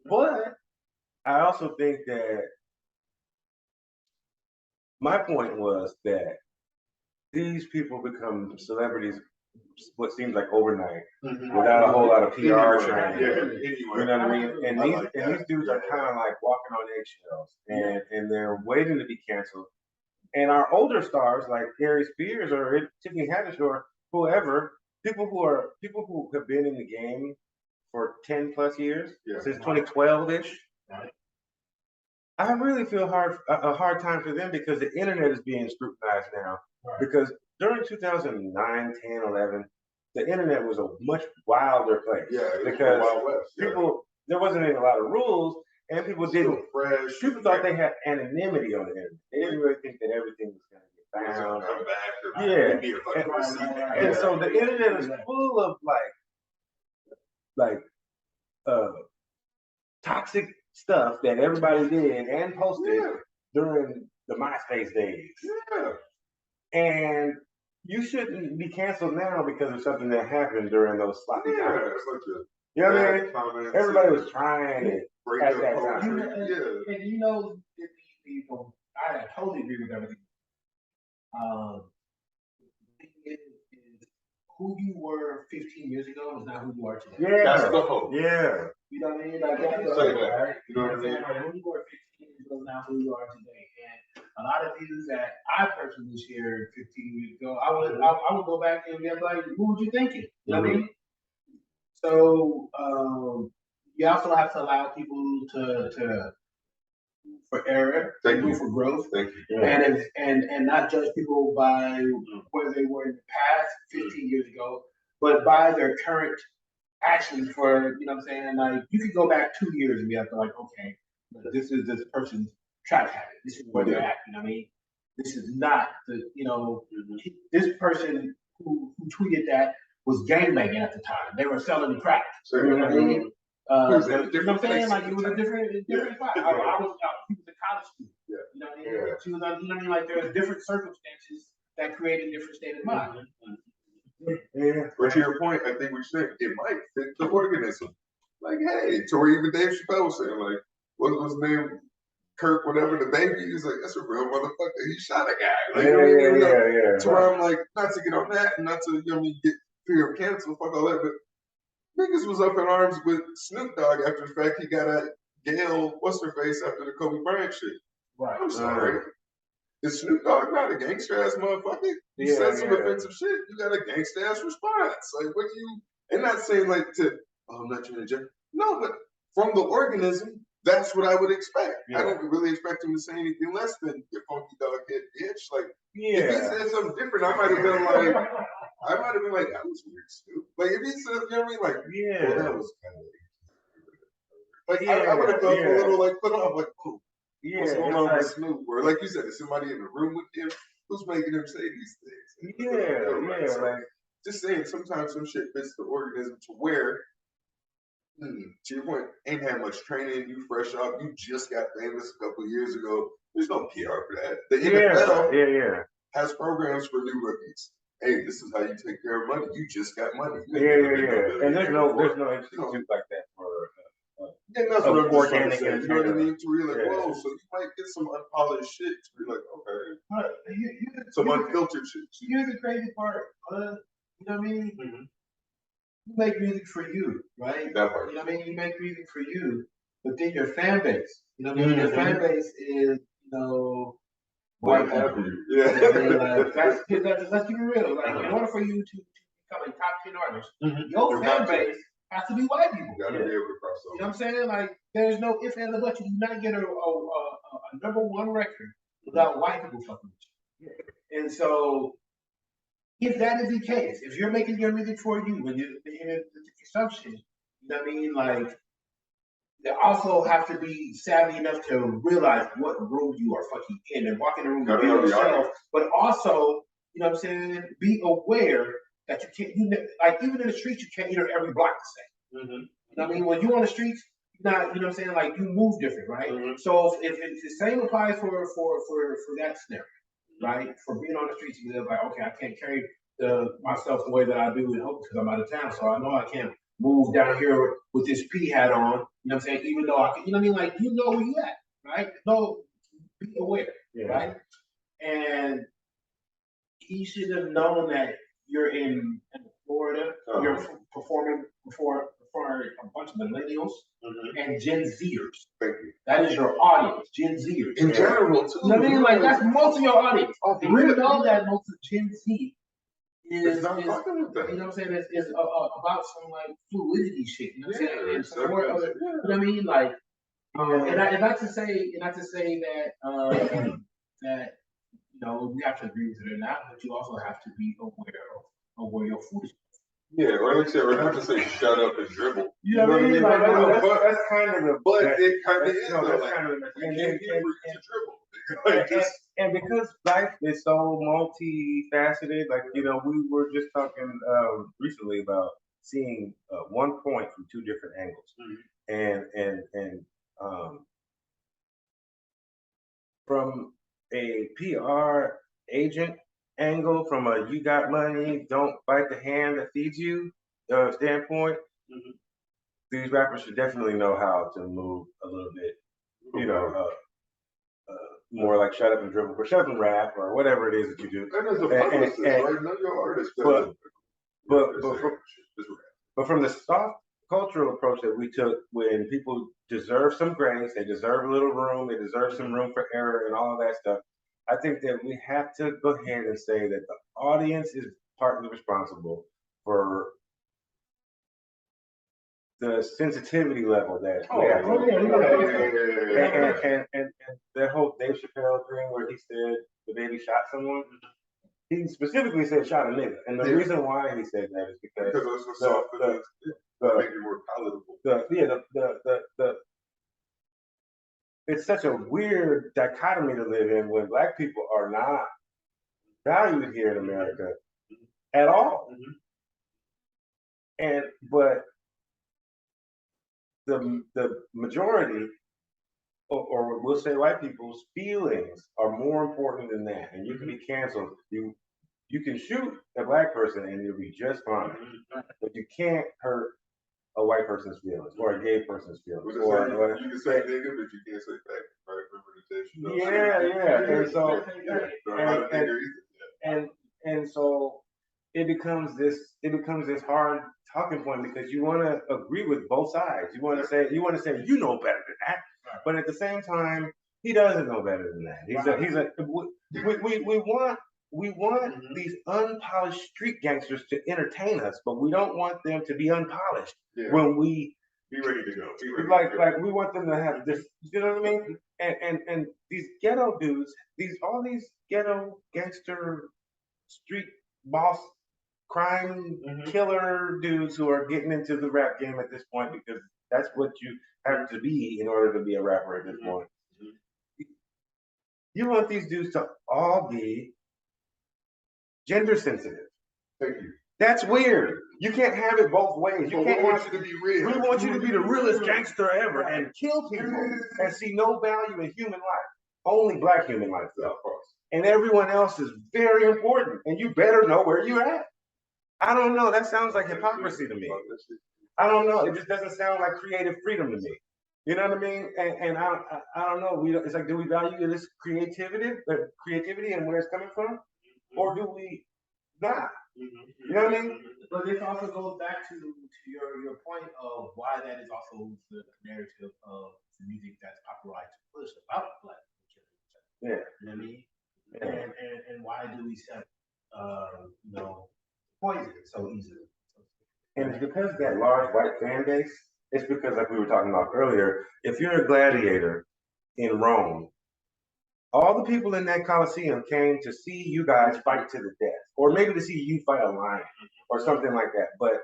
But I also think that my point was that these people become celebrities what seems like overnight without a whole lot of PR training. You know what I mean? And these dudes are kind of like walking on eggshells and they're waiting to be canceled. And our older stars like Gary Spears or Tiffany Haddish or whoever, people who have been in the game for 10 plus years, since 2012-ish. I really feel a hard time for them because the internet is being scrutinized now. Right. Because during 2009, 10, 11, the internet was a much wilder place. Yeah, because Wild West, there wasn't a lot of rules, and people didn't. Fresh, people thought they had anonymity on the internet. They didn't really think that everything was going to get found. And so the internet is full of like toxic stuff that everybody did and posted during the MySpace days. Yeah. And you shouldn't be canceled now because of something that happened during those sloppy times. It's like you know what I mean? Everybody was trying it at that time. And you know, I totally agree with everything. Who you were 15 years ago is not who you are today. Yeah, that's the hope. Yeah. You know what I mean? Like that's the hope, right? You know what I mean? Like, who you were 15 years ago is not who you are today. And a lot of things that I personally shared 15 years ago, I would go back and be like, who were you thinking? You know what I mean? So you also have to allow people to for error, for growth, and not judge people by where they were in the past 15 years ago, but by their current actions. For you know what I'm saying, like you could go back 2 years and be like, okay, this is this person's trash habit. This is where they're at. You know what I mean? This is not the this person who tweeted that was gangbanging at the time. They were selling crack. You know what I mean? You know what I'm saying? Like it was a different spot. He was a college student. Yeah. You know what I mean? She was on, you know what I mean? Like there's different circumstances that create a different state of mind. Yeah. But to your point, I think we said it might fit the organism. Like, hey, to even Dave Chappelle was saying, like, what was his name? Kirk, whatever, the baby, he's like, that's a real motherfucker. He shot a guy. Like, So where I'm like, not to get on that and not to, get fear of cancel, fuck all that, but niggas was up in arms with Snoop Dogg after the fact he got at Gail, what's her face, after the Kobe Bryant shit. Right. I'm sorry. Is Snoop Dogg not a gangster ass motherfucker? You said some offensive shit, you got a gangster ass response. Like, what do you, and not saying like I'm not trying to judge. No, but from the organism, that's what I would expect. I don't really expect him to say anything less than your funky dog head bitch. Like, if he said something different, I might have been like, that was weird, Snoop. Like, if he said, you know what I mean? Like, well, that was kind of like, I would have felt a little like put off, like, oh, what's going on with Snoop? Or like you said, is somebody in the room with him who's making him say these things? So, like, just saying, sometimes some shit fits the organism to where. To your point, ain't had much training. You fresh up. You just got famous a couple of years ago. There's no PR for that. The NFL has programs for new rookies. Hey, this is how you take care of money. You just got money. And there's no institute like that for that's what I'm just trying to say. You know what I mean? To really like, whoa, so you might get some unpolished shit to be like, okay. Some unfiltered shit. Here's the crazy part. You know what I mean? You make music for you, right? That part. You know what I mean? You make music for you, but then your fan base, you know what I mean? Your fan base is, white people. Yeah. You know what I mean? Like, let's keep it real. Like, in order for you to become a top 10 artist, your fan base has to be white people. You gotta be able to cross over. You know what I'm saying? Like, there's no if and but. You do not get a #1 record without white people fucking with you. And so, if that is the case, if you're making your music for you, when you're the consumption, you know what I mean? Like, they also have to be savvy enough to realize what room you are fucking in and walk in the room and be yourself, but also, you know what I'm saying, be aware that you can't, like, even in the streets, you can't enter every block the same. You know what I mean? When you're on the streets, you know what I'm saying, like, you move different, right? So if the same applies for that scenario. right? For being on the streets, you live like, okay, I can't carry myself the way that I do in Hope because I'm out of town, so I know I can't move down here with this P hat on. You know what I'm saying? Even though I can, you know what I mean? Like you know where you at, right? No, be aware, right? And he should have known that you're in Florida. You're performing before a bunch of millennials and Gen Zers. Thank you. That is your audience, Gen Zers. In general, too. You know what I mean? Like that's most of your audience. Oh, and you know that most of Gen Z is not fucking with that. you know what I'm saying? Is about some like fluidity shit. You know what I'm saying? And some more exactly. other, you know what I mean? Like, and not to say that that you know we have to agree with it or not, but you also have to be aware of where your food is. Yeah, or like I said, or not to say shut up and dribble. You know what I mean? Like, that's kind of the. But it kind of is. No, that's like, kind of the. we can't get to dribble. And because life is so multifaceted, like you know, we were just talking recently about seeing one point from two different angles, and from a PR agent angle, from a you got money, don't bite the hand that feeds you standpoint, these rappers should definitely know how to move a little bit, you know, more like shut up and dribble, or shut up and rap, or whatever it is that you do. And as a publicist, right? Know your artist. But from the soft cultural approach that we took, when people deserve some grace, they deserve a little room, they deserve some room for error and all of that stuff, I think that we have to go ahead and say that the audience is partly responsible for the sensitivity level that we have. And that whole Dave Chappelle thing where he said the baby shot someone, he specifically said shot a nigga. And the reason why he said that is because make it more palatable. It's such a weird dichotomy to live in when Black people are not valued here in America at all. But the majority, or we'll say white people's feelings are more important than that. And you can be canceled. You can shoot a Black person and you'll be just fine. But you can't hurt a white person's feelings or a gay person's feelings. You can say nigga, but you can't say faggot, right? And so it becomes this hard talking point because you want to agree with both sides. You want to say you know better than that, but at the same time he doesn't know better than that. We want these unpolished street gangsters to entertain us, but we don't want them to be unpolished when we be ready to go. Like we want them to have this, you know what I mean? And these ghetto dudes, all these ghetto gangster street boss crime killer dudes who are getting into the rap game at this point because that's what you have to be in order to be a rapper at this point. You want these dudes to all be gender sensitive. Thank you. That's weird. You can't have it both ways. We want you to be real. We want you to be the realest gangster ever and kill people and see no value in human life. Only Black human life, though. Of course. And everyone else is very important. And you better know where you're at. I don't know. That sounds like hypocrisy to me. I don't know. It just doesn't sound like creative freedom to me. You know what I mean? And I don't know. It's like, do we value this creativity and where it's coming from? Or do we not? You know what I mean? But this also goes back to your point of why that is also the narrative of the music that's popularized to push about Black people. Yeah. You know what I mean? And why do we set poison so easily? And it's because of that large white fan base. It's because, like we were talking about earlier, if you're a gladiator in Rome, all the people in that Coliseum came to see you guys fight to the death, or maybe to see you fight a lion or something like that. But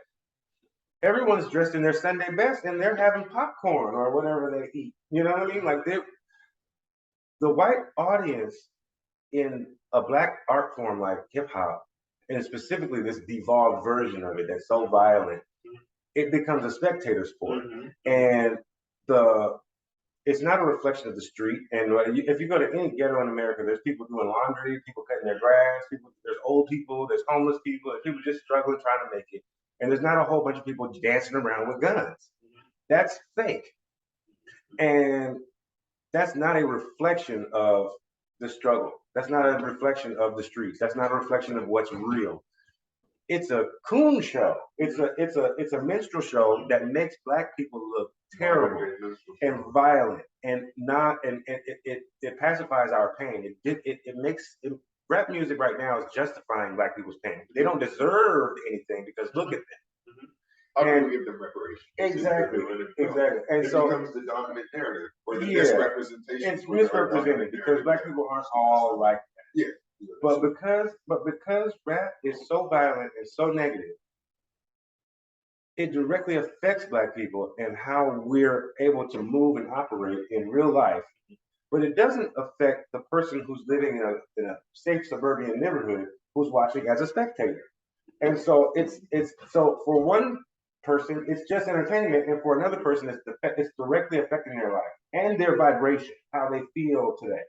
everyone's dressed in their Sunday best and they're having popcorn or whatever they eat. You know what I mean? Like the white audience in a Black art form like hip hop, and specifically this devolved version of it that's so violent, it becomes a spectator sport. And the it's not a reflection of the street. And if you go to any ghetto in America, there's people doing laundry, people cutting their grass, there's old people, there's homeless people, there's people just struggling trying to make it. And there's not a whole bunch of people dancing around with guns. That's fake. And that's not a reflection of the struggle. That's not a reflection of the streets. That's not a reflection of what's real. It's a coon show. It's a minstrel show that makes Black people look terrible and violent and not and it pacifies our pain. It makes rap music right now is justifying Black people's pain. They don't deserve anything because look at them. How can we give them reparations? Exactly. And it so becomes the dominant narrative or the misrepresentation. It's misrepresented because Black people aren't all like that. Yeah. But because rap is so violent and so negative, it directly affects Black people and how we're able to move and operate in real life. But it doesn't affect the person who's living in a safe suburban neighborhood who's watching as a spectator. And so it's so for one person it's just entertainment, and for another person it's directly affecting their life and their vibration, how they feel today.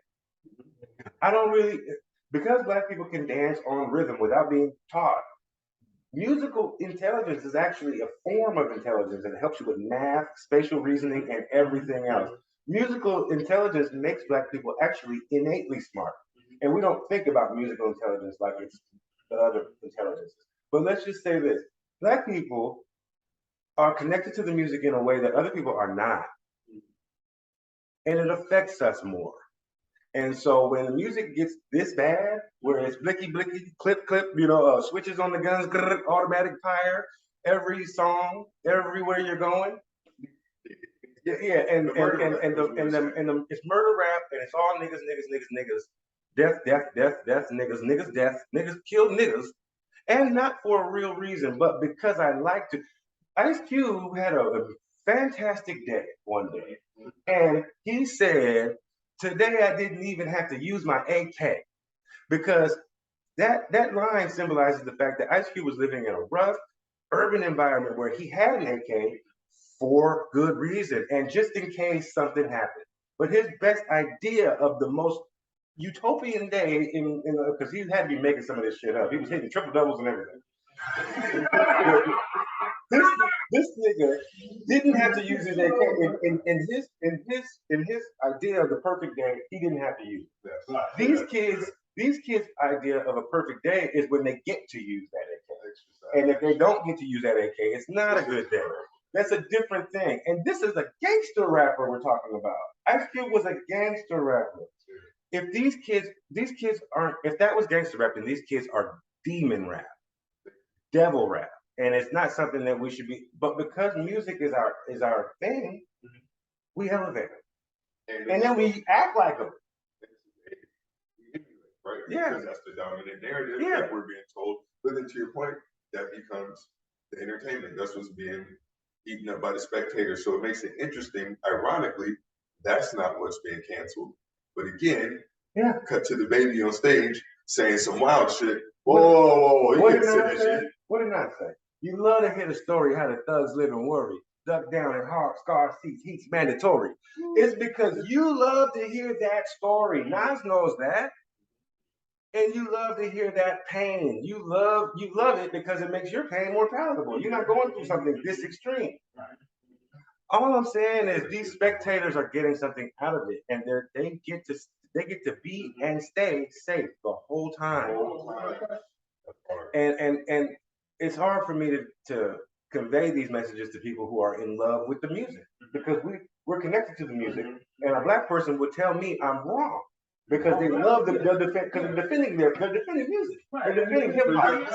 I don't really, because Black people can dance on rhythm without being taught. Musical intelligence is actually a form of intelligence and it helps you with math, spatial reasoning, and everything else. Musical intelligence makes Black people actually innately smart. And we don't think about musical intelligence like it's the other intelligences. But let's just say this, Black people are connected to the music in a way that other people are not. And it affects us more. And so when the music gets this bad, where it's blicky, blicky, clip, clip, switches on the guns, automatic fire, every song, everywhere you're going. Yeah, and it's murder rap, and it's all niggas, death, niggas, death, niggas kill niggas, and not for a real reason, but because I like to. Ice Cube had a fantastic day one day, and he said, "Today I didn't even have to use my AK," because that line symbolizes the fact that Ice Cube was living in a rough urban environment where he had an AK for good reason and just in case something happened. But his best idea of the most utopian day because he had to be making some of this shit up. He was hitting triple doubles and everything. This nigga didn't have to use his AK in his idea of the perfect day. He didn't have to use it. These kids' idea of a perfect day is when they get to use that AK, and if they don't get to use that AK, it's not a good day. That's a different thing. And this is a gangster rapper we're talking about. Ice Cube was a gangster rapper. If these kids aren't, if that was gangster rap, then these kids are demon rap, devil rap. And it's not something that we should be, but because music is our thing, we elevate it. And then we act like them. Right? Yeah. Because that's the dominant narrative that we're being told. But then to your point, that becomes the entertainment. That's what's being eaten up by the spectators. So it makes it interesting. Ironically, that's not what's being canceled. But again, cut to the baby on stage saying some wild shit. Whoa, what did I say? What did I say? You love to hear the story how the thugs live and worry. Duck down in hard scar seats, heat's mandatory. It's because you love to hear that story. Nas knows that. And you love to hear that pain. You love it because it makes your pain more palatable. You're not going through something this extreme. All I'm saying is these spectators are getting something out of it, and they get to be and stay safe the whole time. And it's hard for me to convey these messages to people who are in love with the music because we're connected to the music, and a Black person would tell me I'm wrong. Because they love they're defending music. They're defending hip hop.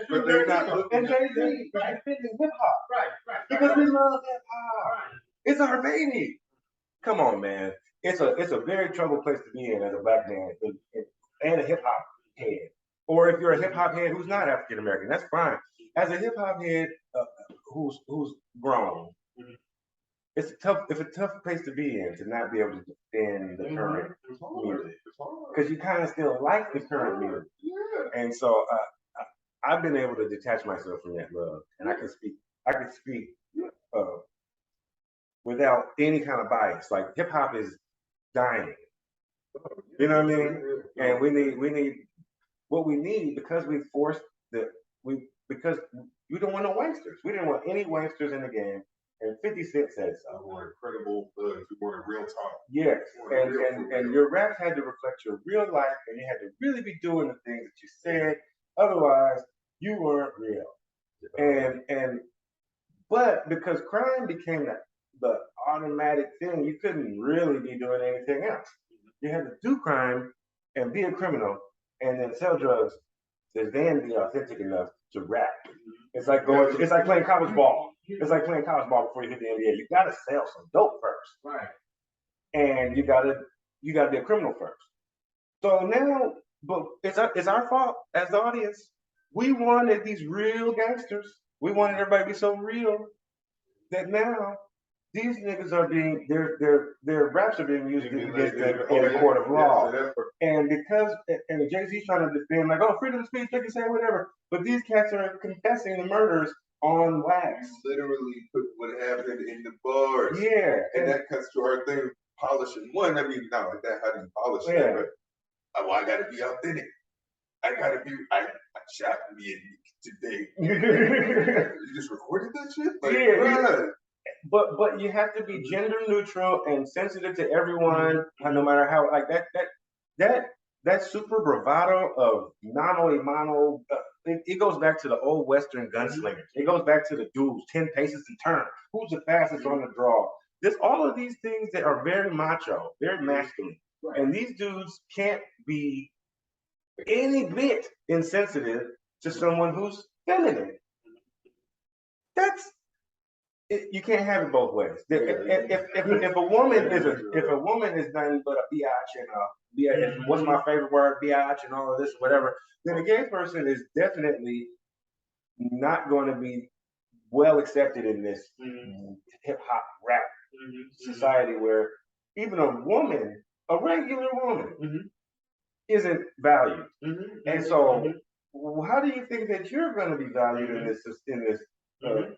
But they're not and Jay-Z defending hip hop. Right. Because we love hip hop. It's our baby. Come on, man. It's a very troubled place to be in as a Black man and a hip hop head. Or if you're a hip hop head who's not African American, that's fine. As a hip hop head who's grown, it's a tough place to be in to not be able to defend the current music because you kind of still like the current music, and so I've been able to detach myself from that love, and I can speak without any kind of bias. Like hip hop is dying. You know what I mean? And we need what we need because we forced because we don't want no wanksters. We didn't want any wanksters in the game. And 50 Cent said so. We wanted credible thugs. We wanted real talk. Yes, and your raps had to reflect your real life, and you had to really be doing the things that you said. Otherwise, you weren't real. But because crime became the automatic thing, you couldn't really be doing anything else. You had to do crime and be a criminal, and then sell drugs to then be authentic enough to rap. It's like playing college ball. It's like playing college ball before you hit the NBA. You gotta sell some dope first, right? And you gotta be a criminal first. So now, but it's our fault as the audience. We wanted these real gangsters. We wanted everybody to be so real that now these niggas are being their raps are being used against them in a court of law. And the Jay-Z's trying to defend like, oh, freedom of speech, they can say whatever. But these cats are confessing the murders on wax. Literally put what happened in the bars. Yeah. And that cuts to our thing, polishing. One, I mean, not like that, how do you polish that? But I gotta be authentic. I shot me today. You just recorded that shit? Like, yeah. But you have to be gender neutral and sensitive to everyone, no matter how like that super bravado of mano a mano. It goes back to the old Western gunslingers. It goes back to the duels, 10 paces and turn. Who's the fastest on the draw? There's all of these things that are very macho, very masculine, and these dudes can't be any bit insensitive to someone who's feminine. You can't have it both ways. If a woman is nothing but a biatch and what's my favorite word, biatch and all of this, whatever, then a gay person is definitely not going to be well accepted in this hip hop rap society where even a regular woman, isn't valued. And so, how do you think that you're going to be valued in this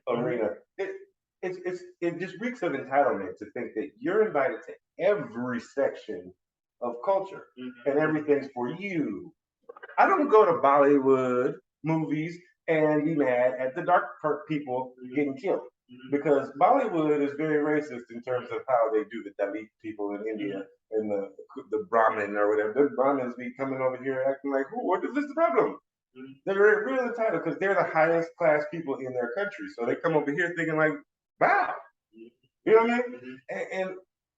arena? It just reeks of entitlement to think that you're invited to every section of culture and everything's for you. I don't go to Bollywood movies and be mad at the dark people getting killed because Bollywood is very racist in terms of how they do the Dalit people in India and the Brahmin or whatever. The Brahmins be coming over here acting like, what is this problem? They're real entitled because they're the highest class people in their country. So they come over here thinking like, wow. You know what I mean? And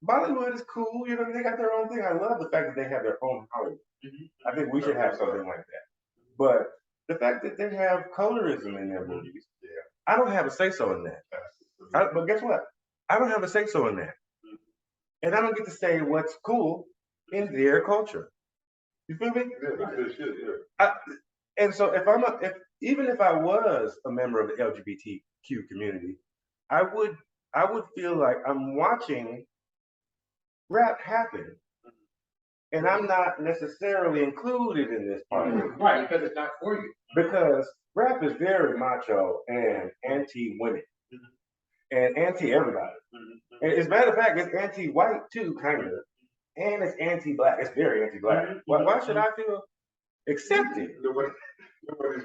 Bollywood is cool. You know, they got their own thing. I love the fact that they have their own Hollywood. I think we should have something like that. But the fact that they have colorism in their movies, I don't have a say-so in that. But guess what? I don't have a say-so in that. And I don't get to say what's cool in their culture. You feel me? And so even if I was a member of the LGBTQ community, I would feel like I'm watching rap happen. And I'm not necessarily included in this part. Right, because it's not for you. Because rap is very macho and anti-women. And anti-everybody. And as a matter of fact, it's anti-white too, kind of. And it's anti-black. It's very anti-black. Why should I feel accepted?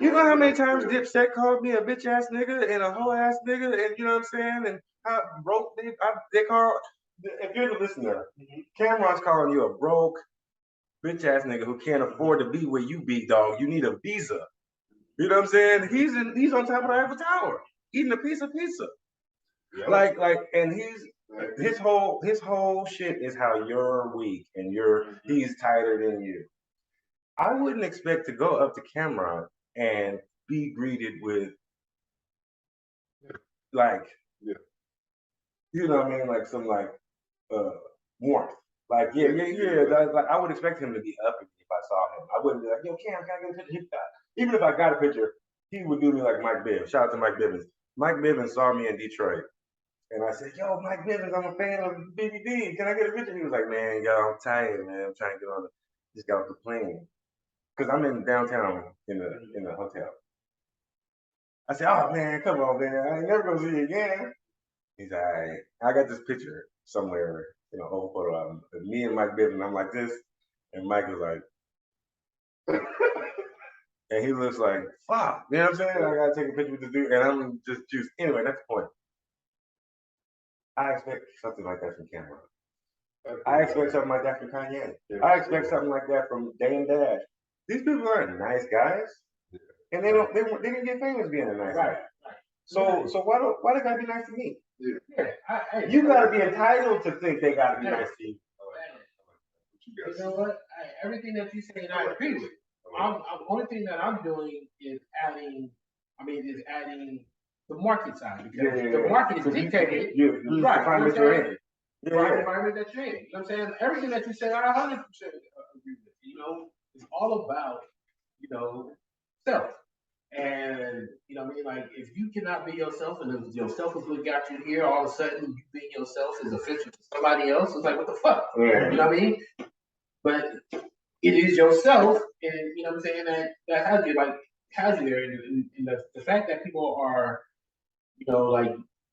You know how many times Dipset called me a bitch ass nigga and a hoe ass nigga, and you know what I'm saying? And how broke they call. If you're the listener, Cameron's calling you a broke bitch ass nigga who can't afford to be where you be, dog. You need a visa. You know what I'm saying? He's on top of the Eiffel Tower eating a piece of pizza. Like, and his whole shit is how you're weak and he's tighter than you. I wouldn't expect to go up to Cameron and be greeted with like, you know what I mean, like some warmth. Like, like I would expect him to be up if I saw him. I wouldn't be like, yo, Cam, can I get a picture? Even if I got a picture, he would do me like Mike Bibbs. Shout out to Mike Bibbs. Mike Bibbs saw me in Detroit. And I said, yo, Mike Bibbs, I'm a fan of BBD. Can I get a picture? He was like, man, yo, I'm tired, man. I'm trying to just got off the plane. Because I'm in downtown in the hotel. I said, oh, man, come on, man. I ain't never going to see you again. He's like, I got this picture somewhere, old photo album. And me and Mike Bivin, I'm like this, and Mike is like, and he looks like, fuck, you know what I'm saying? I gotta take a picture with this dude, and I'm just juiced. Anyway, that's the point. I expect something like that from Cameron. I expect something like that from Kanye. I expect something like that from Day and Dash. These people aren't nice guys, and they didn't get famous being a nice guy. So why they gotta be nice to me? You gotta be entitled to think they gotta be nice to you. You know what? Everything that you say, I agree with. Only thing that I'm doing is adding the market side, because the market is dictated. Right. Environment you're in. Right environment that you're in. You know what I'm saying? Everything that you say, I 100% agree with. It's all about, self. And what I mean, like, if you cannot be yourself, and if yourself is what got you here, all of a sudden you being yourself is offensive to somebody else. It's like, what the fuck? Yeah. You know what I mean? But it is yourself, and what I'm saying, that has you there, and the fact that people are,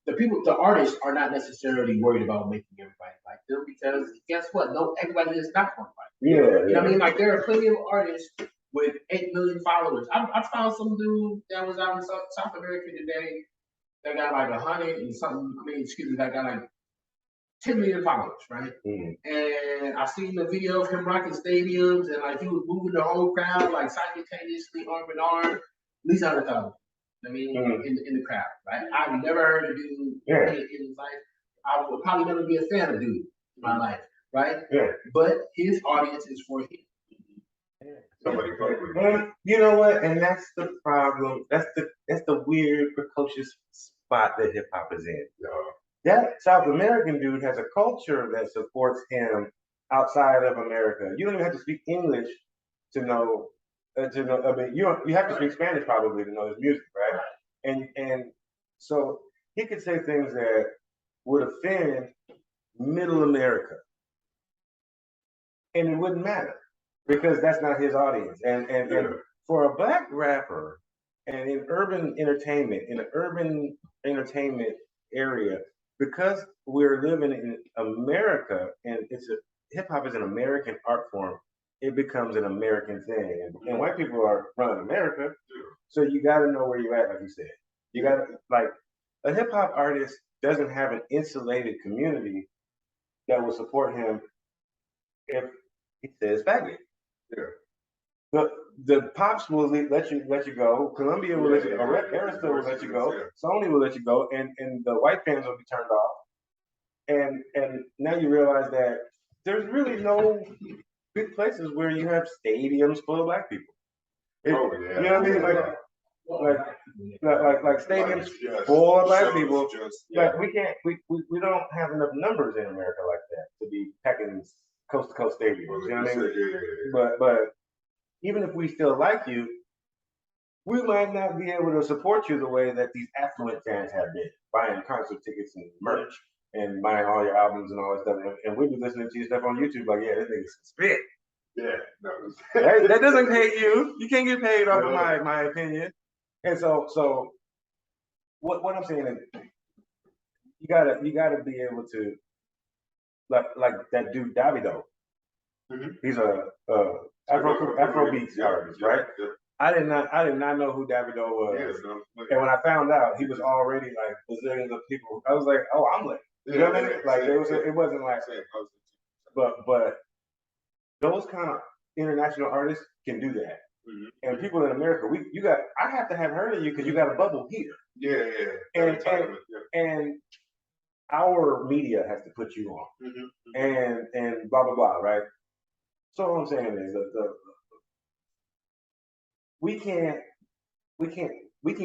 the artists are not necessarily worried about making everybody like them, because guess what? No, everybody is not going to like them. Yeah. You know what I mean? Like, there are plenty of artists with 8 million followers. I found some dude that was out in South America today that got like 100 and something. That got like 10 million followers, right? Mm. And I seen the video of him rocking stadiums, and like he was moving the whole crowd like simultaneously, arm in arm. At least 100,000. In the crowd, right? I've never heard a dude in his life. I would probably never be a fan of dude in my life, right? Yeah. But his audience is for him. And you know what? And that's the problem. That's the weird, precocious spot that hip hop is in. That South American dude has a culture that supports him outside of America. You don't even have to speak English to know. I mean, you have to speak Spanish probably to know his music, right? And so he could say things that would offend Middle America, and it wouldn't matter, because that's not his audience. And for a black rapper, and in urban entertainment, in an urban entertainment area, because we're living in America, and hip hop is an American art form, it becomes an American thing. And white people are running America, so you got to know where you're at, like you said. You got to, like, a hip hop artist doesn't have an insulated community that will support him if he says faggot. The pops will let you go. Columbia will let you go. Arista will let you go. Sony will let you go, and the white fans will be turned off. And now you realize that there's really no big places where you have stadiums full of black people. You know what I mean? Like stadiums full of black people. Like we don't have enough numbers in America like that to be packing coast to coast stadiums. You know what I mean? But even if we still like you, we might not be able to support you the way that these affluent fans have been, buying concert tickets and merch and buying all your albums and all that stuff. And we be listening to your stuff on YouTube like, yeah, this nigga's spit. Yeah, no. that doesn't pay you. You can't get paid off of my opinion. And so what I'm saying is, you gotta be able to, like that dude Davido. He's a Afrobeats artist, right? I did not know who Davido was. And when I found out, he was already like bazillions of people. I was like, oh, I'm lit. You know what I mean? Like it wasn't like, but those kind of international artists can do that. And people in America, I have to have heard of you because you got a bubble here. Yeah. And our media has to put you on. And blah blah blah, right? So what I'm saying is we can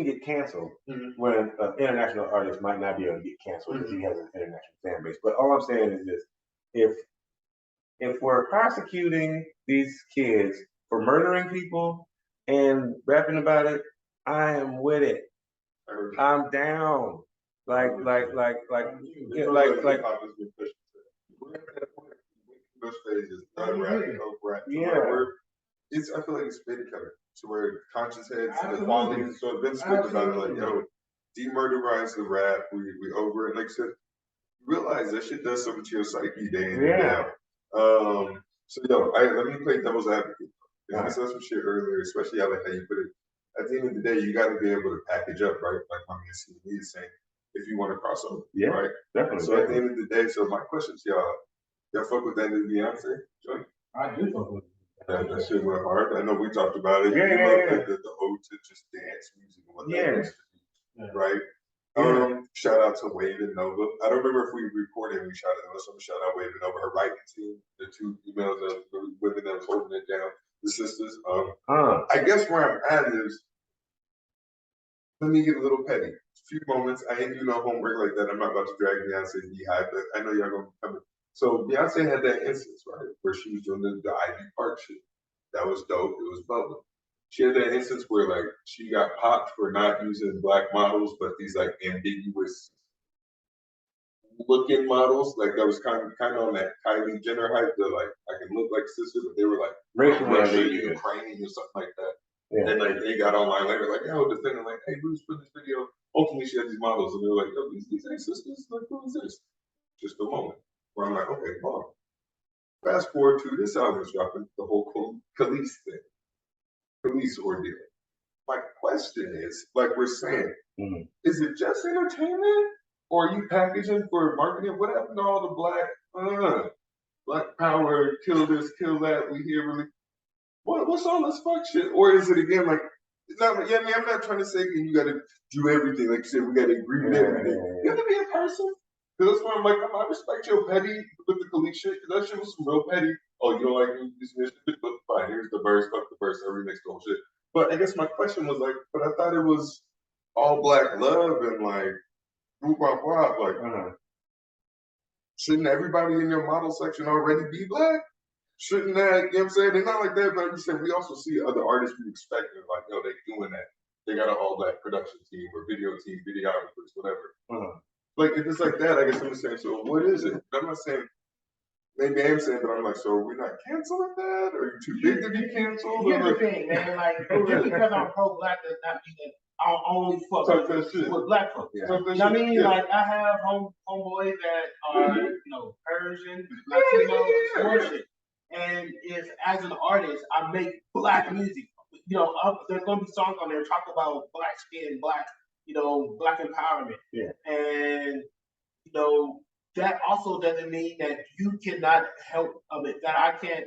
get canceled when an international artist might not be able to get canceled because he has an international fan base. But all I'm saying is this: if we're prosecuting these kids for murdering people and rapping about it, I am with it. I'm down. Like. Those phases, rapping, rap. Yeah. I feel like it's been coming to where conscious heads, equality. So Vince spoke about it, like, yo, demurderize the rap. We over it. Like I said, realize that shit does something to your psyche day in and day out. So yo, let me play devil's advocate. I said some shit earlier, especially how you put it. At the end of the day, you got to be able to package up, right? Like my man CD is saying, if you want to cross over, right? Definitely. So at the end of the day, so my question to y'all fuck with that new Beyonce joint? I do fuck with it. That shit went hard. I know we talked about it. The ode to just dance music and what that used to be, right? Shout out to Wave and Nova. I don't remember if we recorded and we shouted out. So shout out Wave and Nova, her writing team, the two females, the women that was holding it down, the sisters. I guess where I'm at is, let me get a little petty. A few moments. I ain't do no homework like that. I'm not about to drag Beyonce to beehive, but I know y'all gonna come in. So Beyonce had that instance, right, where she was doing the Ivy Park shit. That was dope. It was bubbling. She had that instance where like she got popped for not using black models, but these like ambiguous looking models. Like that was kind of on that Kylie Jenner hype. That like I can look like sister, but they were like Russia, Ukraine, or something like that. Yeah. And like they got online later, like yo, defending like, hey, who's putting this video? Ultimately, she had these models, and they were like, yo, these ain't sisters. Like, who is this? Just a moment where I'm like, okay, hold on. Fast forward to this album is dropping, the whole Khalees thing. Police ordeal. My question is, like we're saying, is it just entertainment, or are you packaging for marketing? What happened to all the black power, kill this, kill that? We hear really. What's all this fuck shit? Or is it again like? I'm not trying to say you got to do everything. Like you said, we got to agree with everything. You got to be a person. Because that's why I'm like, I respect your petty with the Khalees shit. Because that shit was some real petty. Oh, you don't like this shit? But fine, here's the verse, fuck the verse, I remix the whole shit. But I guess my question was like, but I thought it was all black love and like, whoop wop wop. Like, shouldn't everybody in your model section already be black? Shouldn't that, you know what I'm saying? They're not like that, but I'm saying we also see other artists we expect, like, yo, they doing that. They got an all black production team or video team, videographers, whatever. Like, if it's like that, I guess I'm saying, so what is it? I'm not saying, maybe I'm saying, but I'm like, so are we not canceling that? Or are you too big to be canceled? Here's the thing, man. Like, just because I'm pro-black does not mean that I'll only fuck with black folks. You know what I mean? Like, I have homeboys that are, Persian, Latinos, worship. And if, as an artist, I make black music, there's going to be songs on there talk about black skin, black empowerment. Yeah. And, that also doesn't mean that you cannot help that I can't,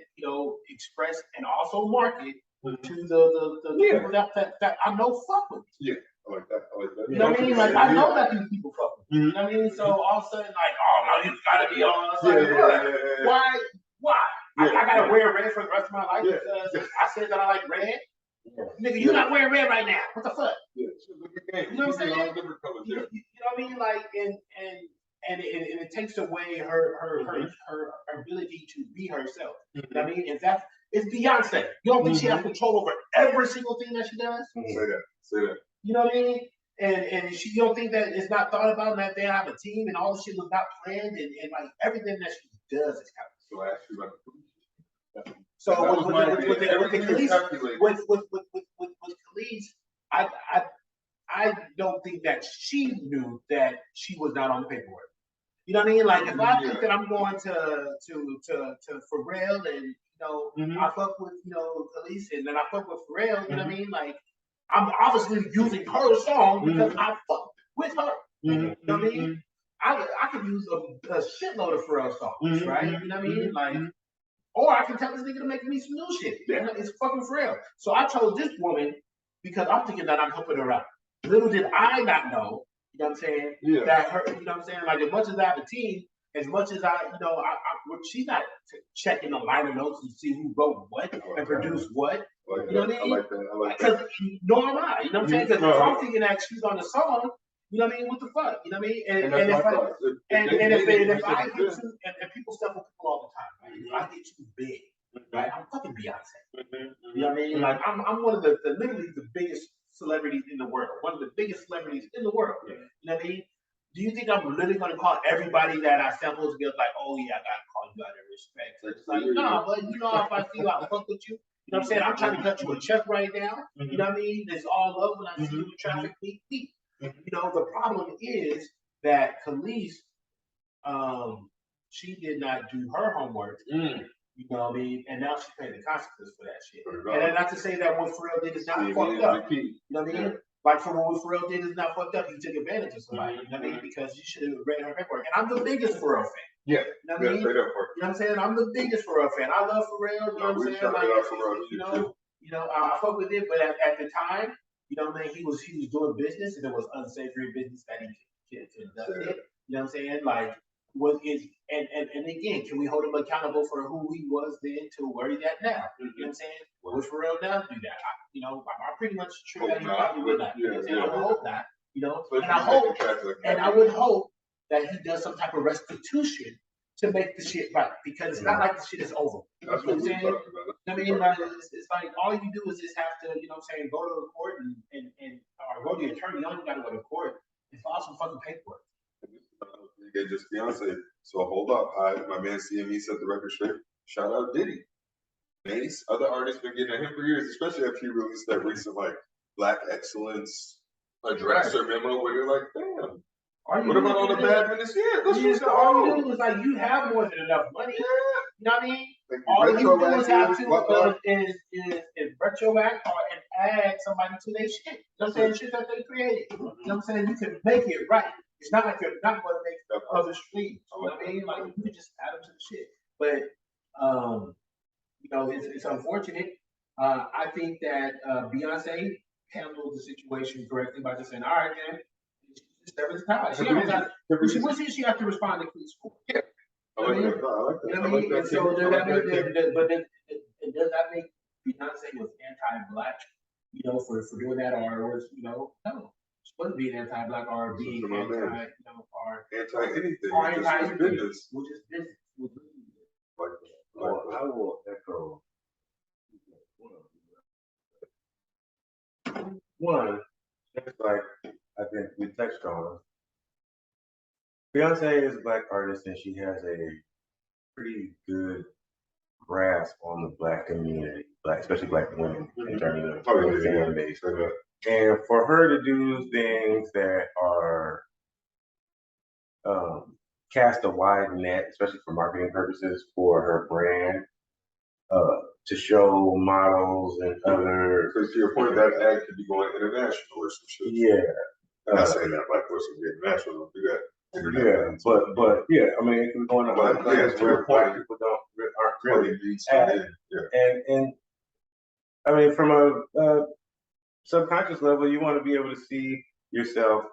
express and also market to the people that I know fuck with me. Yeah, I like that. You know what I mean? Like, I know that these people fuck with me. You know what I mean? So all of a sudden, like, oh no, you gotta be on. Why? I gotta wear red for the rest of my life because I said that I like red. Nigga, you're not wearing red right now. What the fuck? You know what I'm saying? You know what I mean? Like, and it takes away her ability to be herself. You know what I mean? In fact, it's Beyonce. You don't think she has control over every single thing that she does? Say that. You know what I mean? And you don't think that it's not thought about and that they have a team and all the shit was not planned and like everything that she does is kind of. So I asked you about the so with Khalees, I don't think that she knew that she was not on the paperwork. You know what I mean? Like if I think that I'm going to Pharrell and I fuck with Khalees and then I fuck with Pharrell, you know what I mean? Like I'm obviously using her song because I fuck with her. You know what I mean? I could use a shitload of Pharrell songs, right? You know what I mean? Like, or I can tell this nigga to make me some new shit. Yeah. It's fucking Pharrell. So I chose this woman because I'm thinking that I'm helping her out. Little did I not know, you know what I'm saying? Yeah. That her, you know what I'm saying? Like as much as I have a team, as much as she's not checking the liner notes to see who wrote what and produced what. You know what I mean? I like that. Because nor am I. You know what I'm saying? Because if I'm thinking that she's on the song, you know what I mean? What the fuck? You know what I mean? And if I get too, and people stuff with people all the time, right? If I get too big, right? I'm fucking Beyonce. You know what I mean? Like I'm one of the literally the biggest celebrities in the world. One of the biggest celebrities in the world. You know what I mean? Do you think I'm literally gonna call everybody that I sample to be like, oh yeah, I gotta call you out of respect? So it's like, no, but if I feel I fuck with you, you know what I'm saying? I'm trying to cut you a check right now. You know what I mean? It's all love when I see you in traffic, beat. You know, the problem is that Khalees, she did not do her homework. You know what I mean? And now she's paying the consequences for that shit. And then not to say that what Pharrell did is not fucked up. You know what I mean? Like for what Pharrell did is not fucked up. He took advantage of somebody. You know what I mean? Because you should have read her paperwork. And I'm the biggest Pharrell fan. Yeah. You know what I mean? You know what I'm saying? I'm the biggest Pharrell fan. I love Pharrell. You know what I'm saying? Like, I fuck with it, but at the time, you know what I mean? He was doing business, and it was unsavory business that he conducted. You know what I'm saying? Like, what is and again, can we hold him accountable for who he was then to where he's at now? You know what I'm saying? Would Pharrell now do that? I'm pretty much sure that he probably would not. You know what I'm saying? I would hope not. You know, and I would hope that he does some type of restitution to make the shit right, because it's not like the shit is over. That's what I'm saying. I mean, like, it's like all you do is just have to, you know what I'm saying, go to the court and or go to the attorney. You don't got to go to court and file some fucking paperwork. They just Beyonce. So hold up, my man CME set the record straight. Shout out Diddy. Mace, other artists been getting at him for years, especially after he released that recent like Black Excellence addresser memo where you're like, damn. What about all the bad minutes? Yeah, that's just all you do is like you have more than enough money. You know what I mean? All you do is have to is retroact and add somebody to their shit. You know what I'm saying? Shit that they created. You know what I'm saying? You can make it right. It's not like you're not going to make other streams. You know what I mean? Like you can just add them to the shit. But it's unfortunate. I think that Beyonce handled the situation correctly by just saying, all right, man. She has to respond to police court. Yeah. I like that. So does that make Beyonce was anti-black, for doing that, or was no? She wasn't being anti-black or being anti, or anti-anything. Or anti-anything, which is business. I will echo one. It's like I think we touched on. Beyonce is a Black artist, and she has a pretty good grasp on the Black community, especially Black women, in terms of fan base. And for her to do things that are cast a wide net, especially for marketing purposes, for her brand, to show models and other. Because to your point, that ad could be going international or some shit. Yeah. I'm not saying that Black person be international, don't do that. Yeah, but yeah, I mean, it can go on other places where Black people aren't really at. And I mean, from a subconscious level, you want to be able to see yourself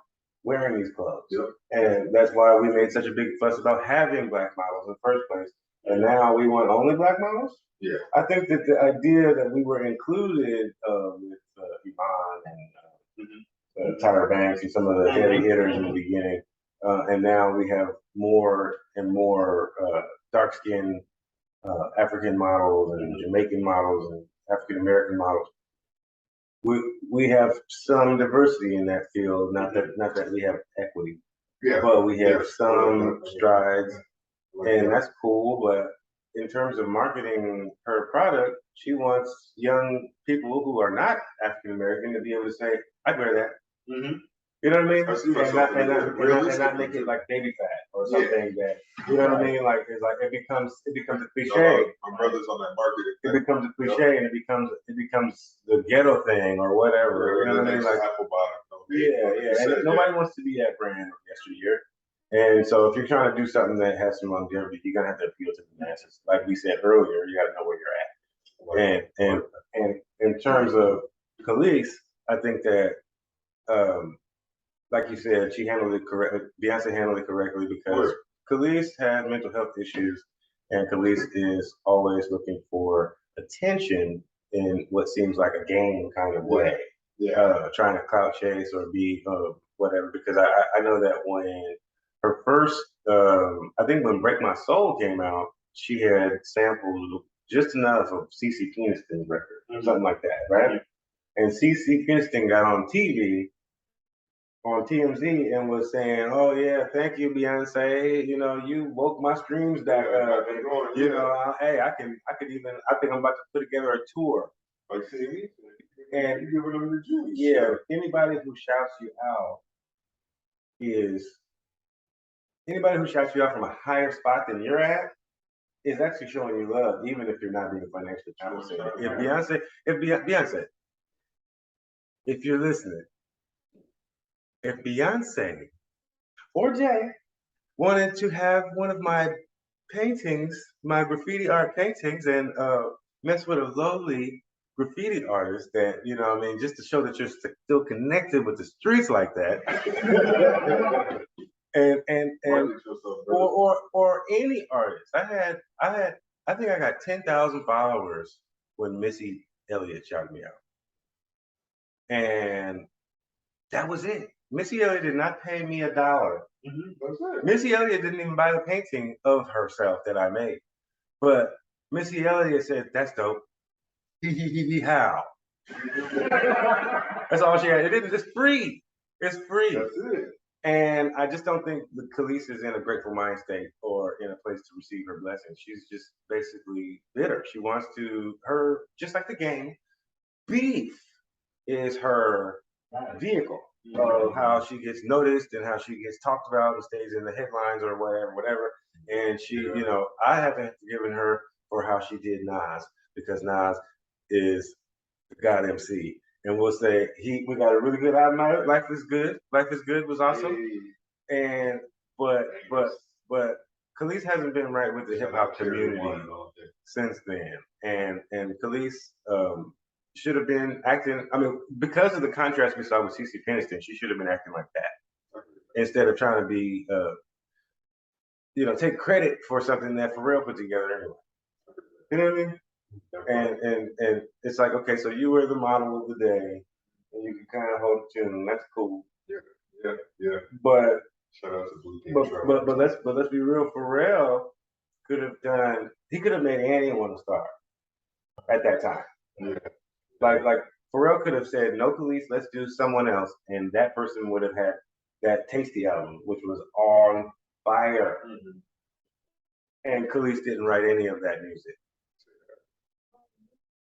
wearing these clothes. Yep. And that's why we made such a big fuss about having Black models in the first place. And now we want only Black models? Yeah. I think that the idea that we were included with Yvonne and Tyra Banks and some of the heavy hitters in the beginning, and now we have more and more dark-skinned African models and Jamaican models and African American models. We have some diversity in that field. Not that we have equity, but we have some strides, and that's cool. But in terms of marketing her product, she wants young people who are not African American to be able to say, "I'd wear that." Mm-hmm. You know what I mean? And not make it like baby fat or something that, you know what I mean? Like it becomes a cliche. My brother's on that market. It becomes a cliche, and it becomes the ghetto thing or whatever. You know what I mean? Like apple bottom. Yeah. And nobody wants to be that brand yesteryear. And so if you're trying to do something that has some longevity, you're gonna have to appeal to the masses. Like we said earlier, you got to know where you're at. And in terms of Khalees, I think that. Like you said, she handled it correctly. Beyonce handled it correctly because Khalees had mental health issues, and Khalees is always looking for attention in what seems like a game kind of way. Trying to clout chase or be whatever. Because I know that when her first, I think when Break My Soul came out, she had sampled just enough of CeCe Peniston's record, something like that, right? And CeCe Peniston got on TV. On TMZ and was saying, "Oh yeah, thank you, Beyonce. You woke my streams back up. And, hey, I think I'm about to put together a tour." Like, see me? And you give them the juice. Yeah, anybody who shouts you out is anybody who shouts you out from a higher spot than you're at is actually showing you love, even if you're not being financially compensated. Beyonce, if you're listening, if Beyonce or Jay wanted to have one of my paintings, my graffiti art paintings, and mess with a lowly graffiti artist that, you know what I mean, just to show that you're still connected with the streets like that. and or any artist. I think I got 10,000 followers when Missy Elliott shouted me out. And that was it. Missy Elliott did not pay me $1. Mm-hmm. Missy Elliott didn't even buy the painting of herself that I made. But Missy Elliott said, "That's dope." How? That's all she had. It's free. It's free. That's it. And I just don't think the Khalees is in a grateful mind state or in a place to receive her blessings. She's just basically bitter. She wants just like the game, beef is her vehicle of how she gets noticed and how she gets talked about and stays in the headlines or whatever. And she, you know, I haven't forgiven her for how she did Nas, because Nas is the God MC. And we'll say we got a really good album out. Life is Good. Life is Good was awesome. And but Khalees hasn't been right with the hip hop community since then. And Khalees should have been acting. I mean, because of the contrast we saw with CeCe Peniston, she should have been acting like that instead of trying to be, take credit for something that Pharrell put together anyway. You know what I mean? And it's like, okay, so you were the model of the day, and you can kind of hold the tune. That's cool. Yeah. But shout out to Blue King. But let's be real. Pharrell could have made anyone a star at that time. Yeah. Like Pharrell could have said, "No Khalees, let's do someone else," and that person would have had that Tasty album, which was on fire. Mm-hmm. And Khalees didn't write any of that music.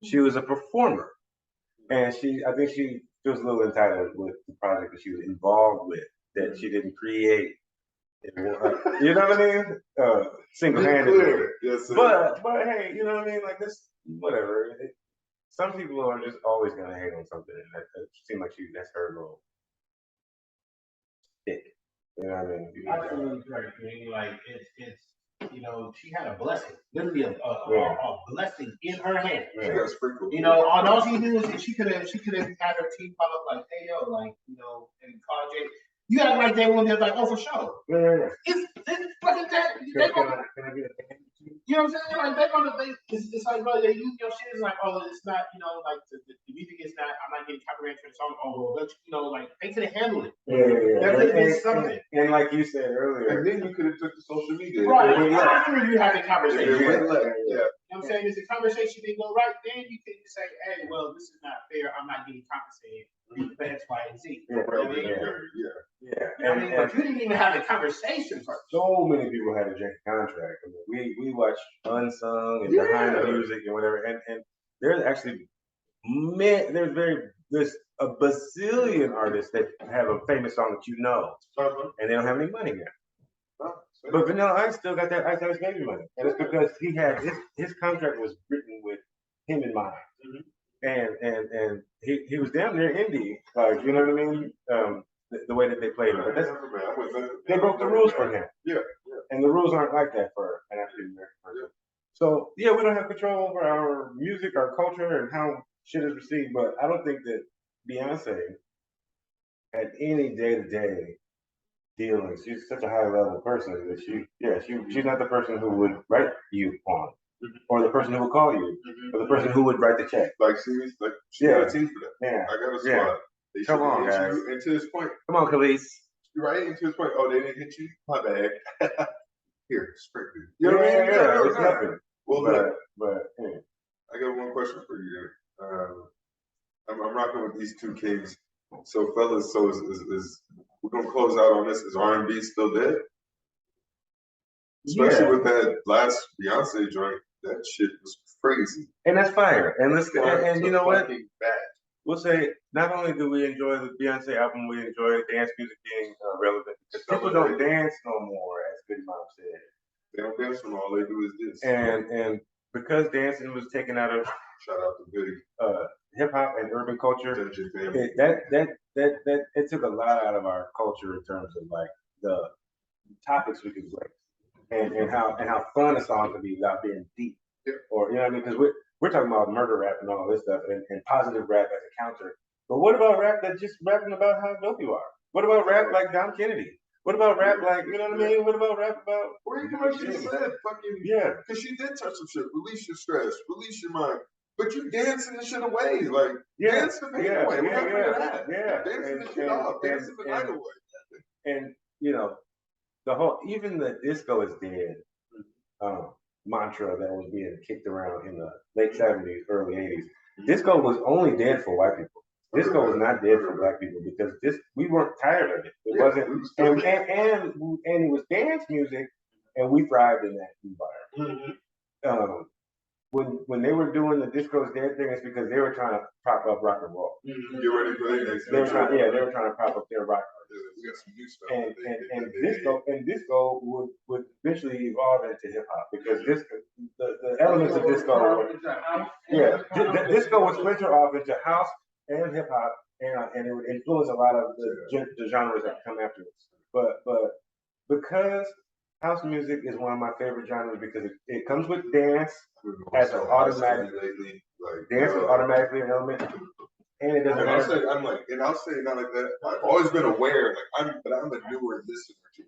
She was a performer, and I think she feels a little entitled with the project that she was involved with, that she didn't create. You know what I mean? Single-handedly. Yes, but hey, you know what I mean? Like this, whatever. Some people are just always gonna hate on something, and that seems like that's her little stick. You know what I mean? Absolutely correct. I mean, like it's she had a blessing, literally a blessing in her hand. She got sprinkled. All she knew is that she could have had her team call up like, "Hey yo," like and call Jay. You act like they were just like, "Oh, for sure." Yeah. It's fucking that. Can I get a thing? You know what I'm saying? Like it's like, bro, they use your shit. It's like, oh, it's not, like the music is not. I'm not getting copyright for the song. Oh, well, like they could have handled it. Yeah. There could have been something. And like you said earlier, and then you could have took the social media. Right. After you had the conversation. Yeah. You know what I'm saying? If the conversation didn't go right, then you can say, hey, well, this is not fair. I'm not getting compensated for X, Y, and Z. Yeah. But you didn't even have a conversation first. So many people had a janky contract. I mean, we watch Unsung and Behind the Music and whatever, and there's actually there's a bazillion artists that have a famous song that and they don't have any money yet. But Vanilla Ice still got that Ice Ice Baby money, and it's because he had his contract was written with him in mind, and he was damn near indie, like, you know what I mean? The way that they played it, but they broke the rules for him. Yeah. And the rules aren't like that for an African American person. So we don't have control over our music, our culture, and how shit is received. But I don't think that Beyonce had any day-to-day dealings. She's such a high-level person that she's not the person who would write you on, or the person who would call you, or the person who would write the check. Like she got a team for that. Yeah, I got a squad. Come on, guys. And to this point, come on, Khalees. Right, and to this point, oh, they didn't hit you. My bad. Here, sprinkle. You know what I mean? It's nothing. Well, but I got one question for you. I'm rocking with these two kings. So, fellas, is we're gonna close out on this. Is R&B still dead? Especially with that last Beyonce joint, that shit was crazy. And that's fire. And you know what? Bad. we'll say not only do we enjoy the Beyonce album, we enjoy dance music being relevant because people don't dance no more, as Good Mom said. They don't dance no more. All they do is this. And because dancing was taken out of shout out to Goody, hip hop and urban culture, it took a lot out of our culture in terms of like the topics we could bring and how fun a song could be without being deep. Yeah. Or you know what I mean? Because we're talking about murder rap and all this stuff and positive rap as a counter. But what about rap that's just rapping about how dope you are? What about rap like Dom Kennedy? What about rap like, you know what I mean? What about rap about? Or even like she said, fucking, yeah. Because she did touch some shit. Release your stress, release your mind. But you dancing the shit away. Like, dance the pain away. What happened to that? Dancing the shit off. Dancing the night away. And, you know, even the disco is dead mantra that was being kicked around in the late 70s, early 80s. Disco was only dead for white people. Disco was not dead for black people because we weren't tired of it. It wasn't, and it was dance music, and we thrived in that environment. When they were doing the disco's dead thing, it's because they were trying to prop up rock and roll. You ready for that? They were trying to prop up their rock. We got some new stuff. And disco would eventually evolve into hip hop because the elements of disco disco would splinter off into house and hip hop and it would influence a lot of the genres that come after it. But because house music is one of my favorite genres because it comes with dance as an automatic dance is automatically an element. And it doesn't matter. I'll say not like that. I've always been aware, I'm a newer listener to.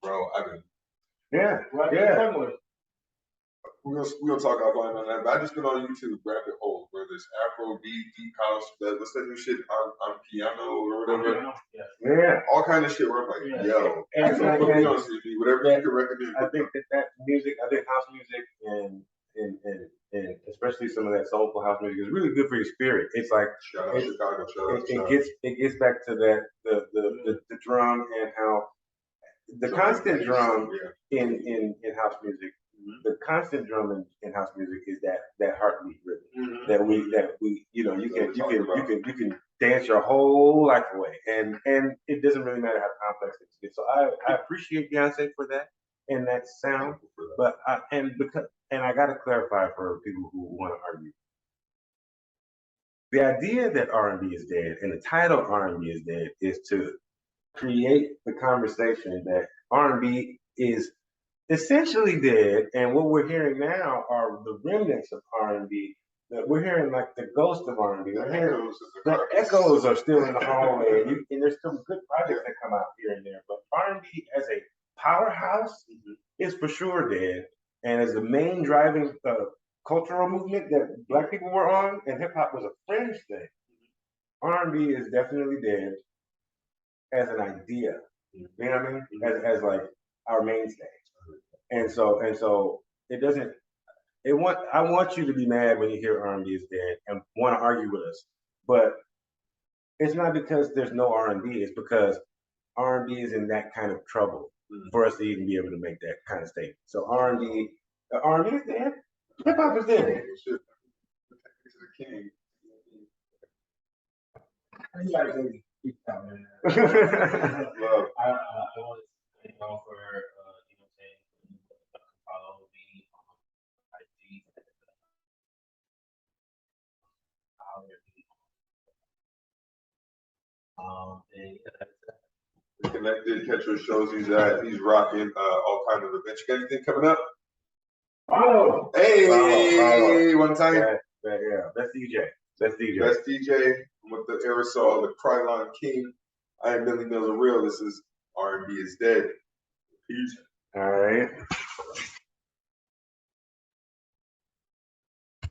Bro, I've been. Yeah. We're gonna talk offline on that, but I just been on YouTube rabbit hole where there's Afro beat, deep house, what's that new shit on piano or whatever. Yeah. All kind of shit where I'm like, yo, put me on CD, whatever you can recommend. I think that music, house music and especially some of that soulful house music is really good for your spirit. It's like Chicago, it gets back to that the drum and how the constant drum in house music. The constant drum in house music is that heartbeat rhythm that we you know you can dance your whole life away and it doesn't really matter how complex it gets. So I appreciate Beyonce for that and that sound, but I gotta clarify for people who want to argue. The idea that R&B is dead and the title R&B is dead is to create the conversation that R&B is essentially dead, and what we're hearing now are the remnants of R&B. That we're hearing like the ghost of R&B. The echoes are still in the hallway, and there's some good projects that come out here and there. But R&B as a powerhouse is for sure dead, and as the main driving cultural movement that Black people were on, and hip hop was a fringe thing. R&B is definitely dead as an idea. You know what I mean? As like our mainstay. And so it doesn't. I want you to be mad when you hear R&B is dead and want to argue with us, but it's not because there's no R&B. It's because R&B is in that kind of trouble for us to even be able to make that kind of statement. So R&B is dead. Hip hop is dead. You gotta keep that, man. I want to thank y'all for follow me on IG and connected, catch what shows he's at. He's rocking all kinds of events. You got anything coming up? Follow. Hey, one time. Yeah, best DJ. Best DJ with the aerosol, the Krylon King. I am Billy Miller Real. This is R&B is Dead. Peace. All right.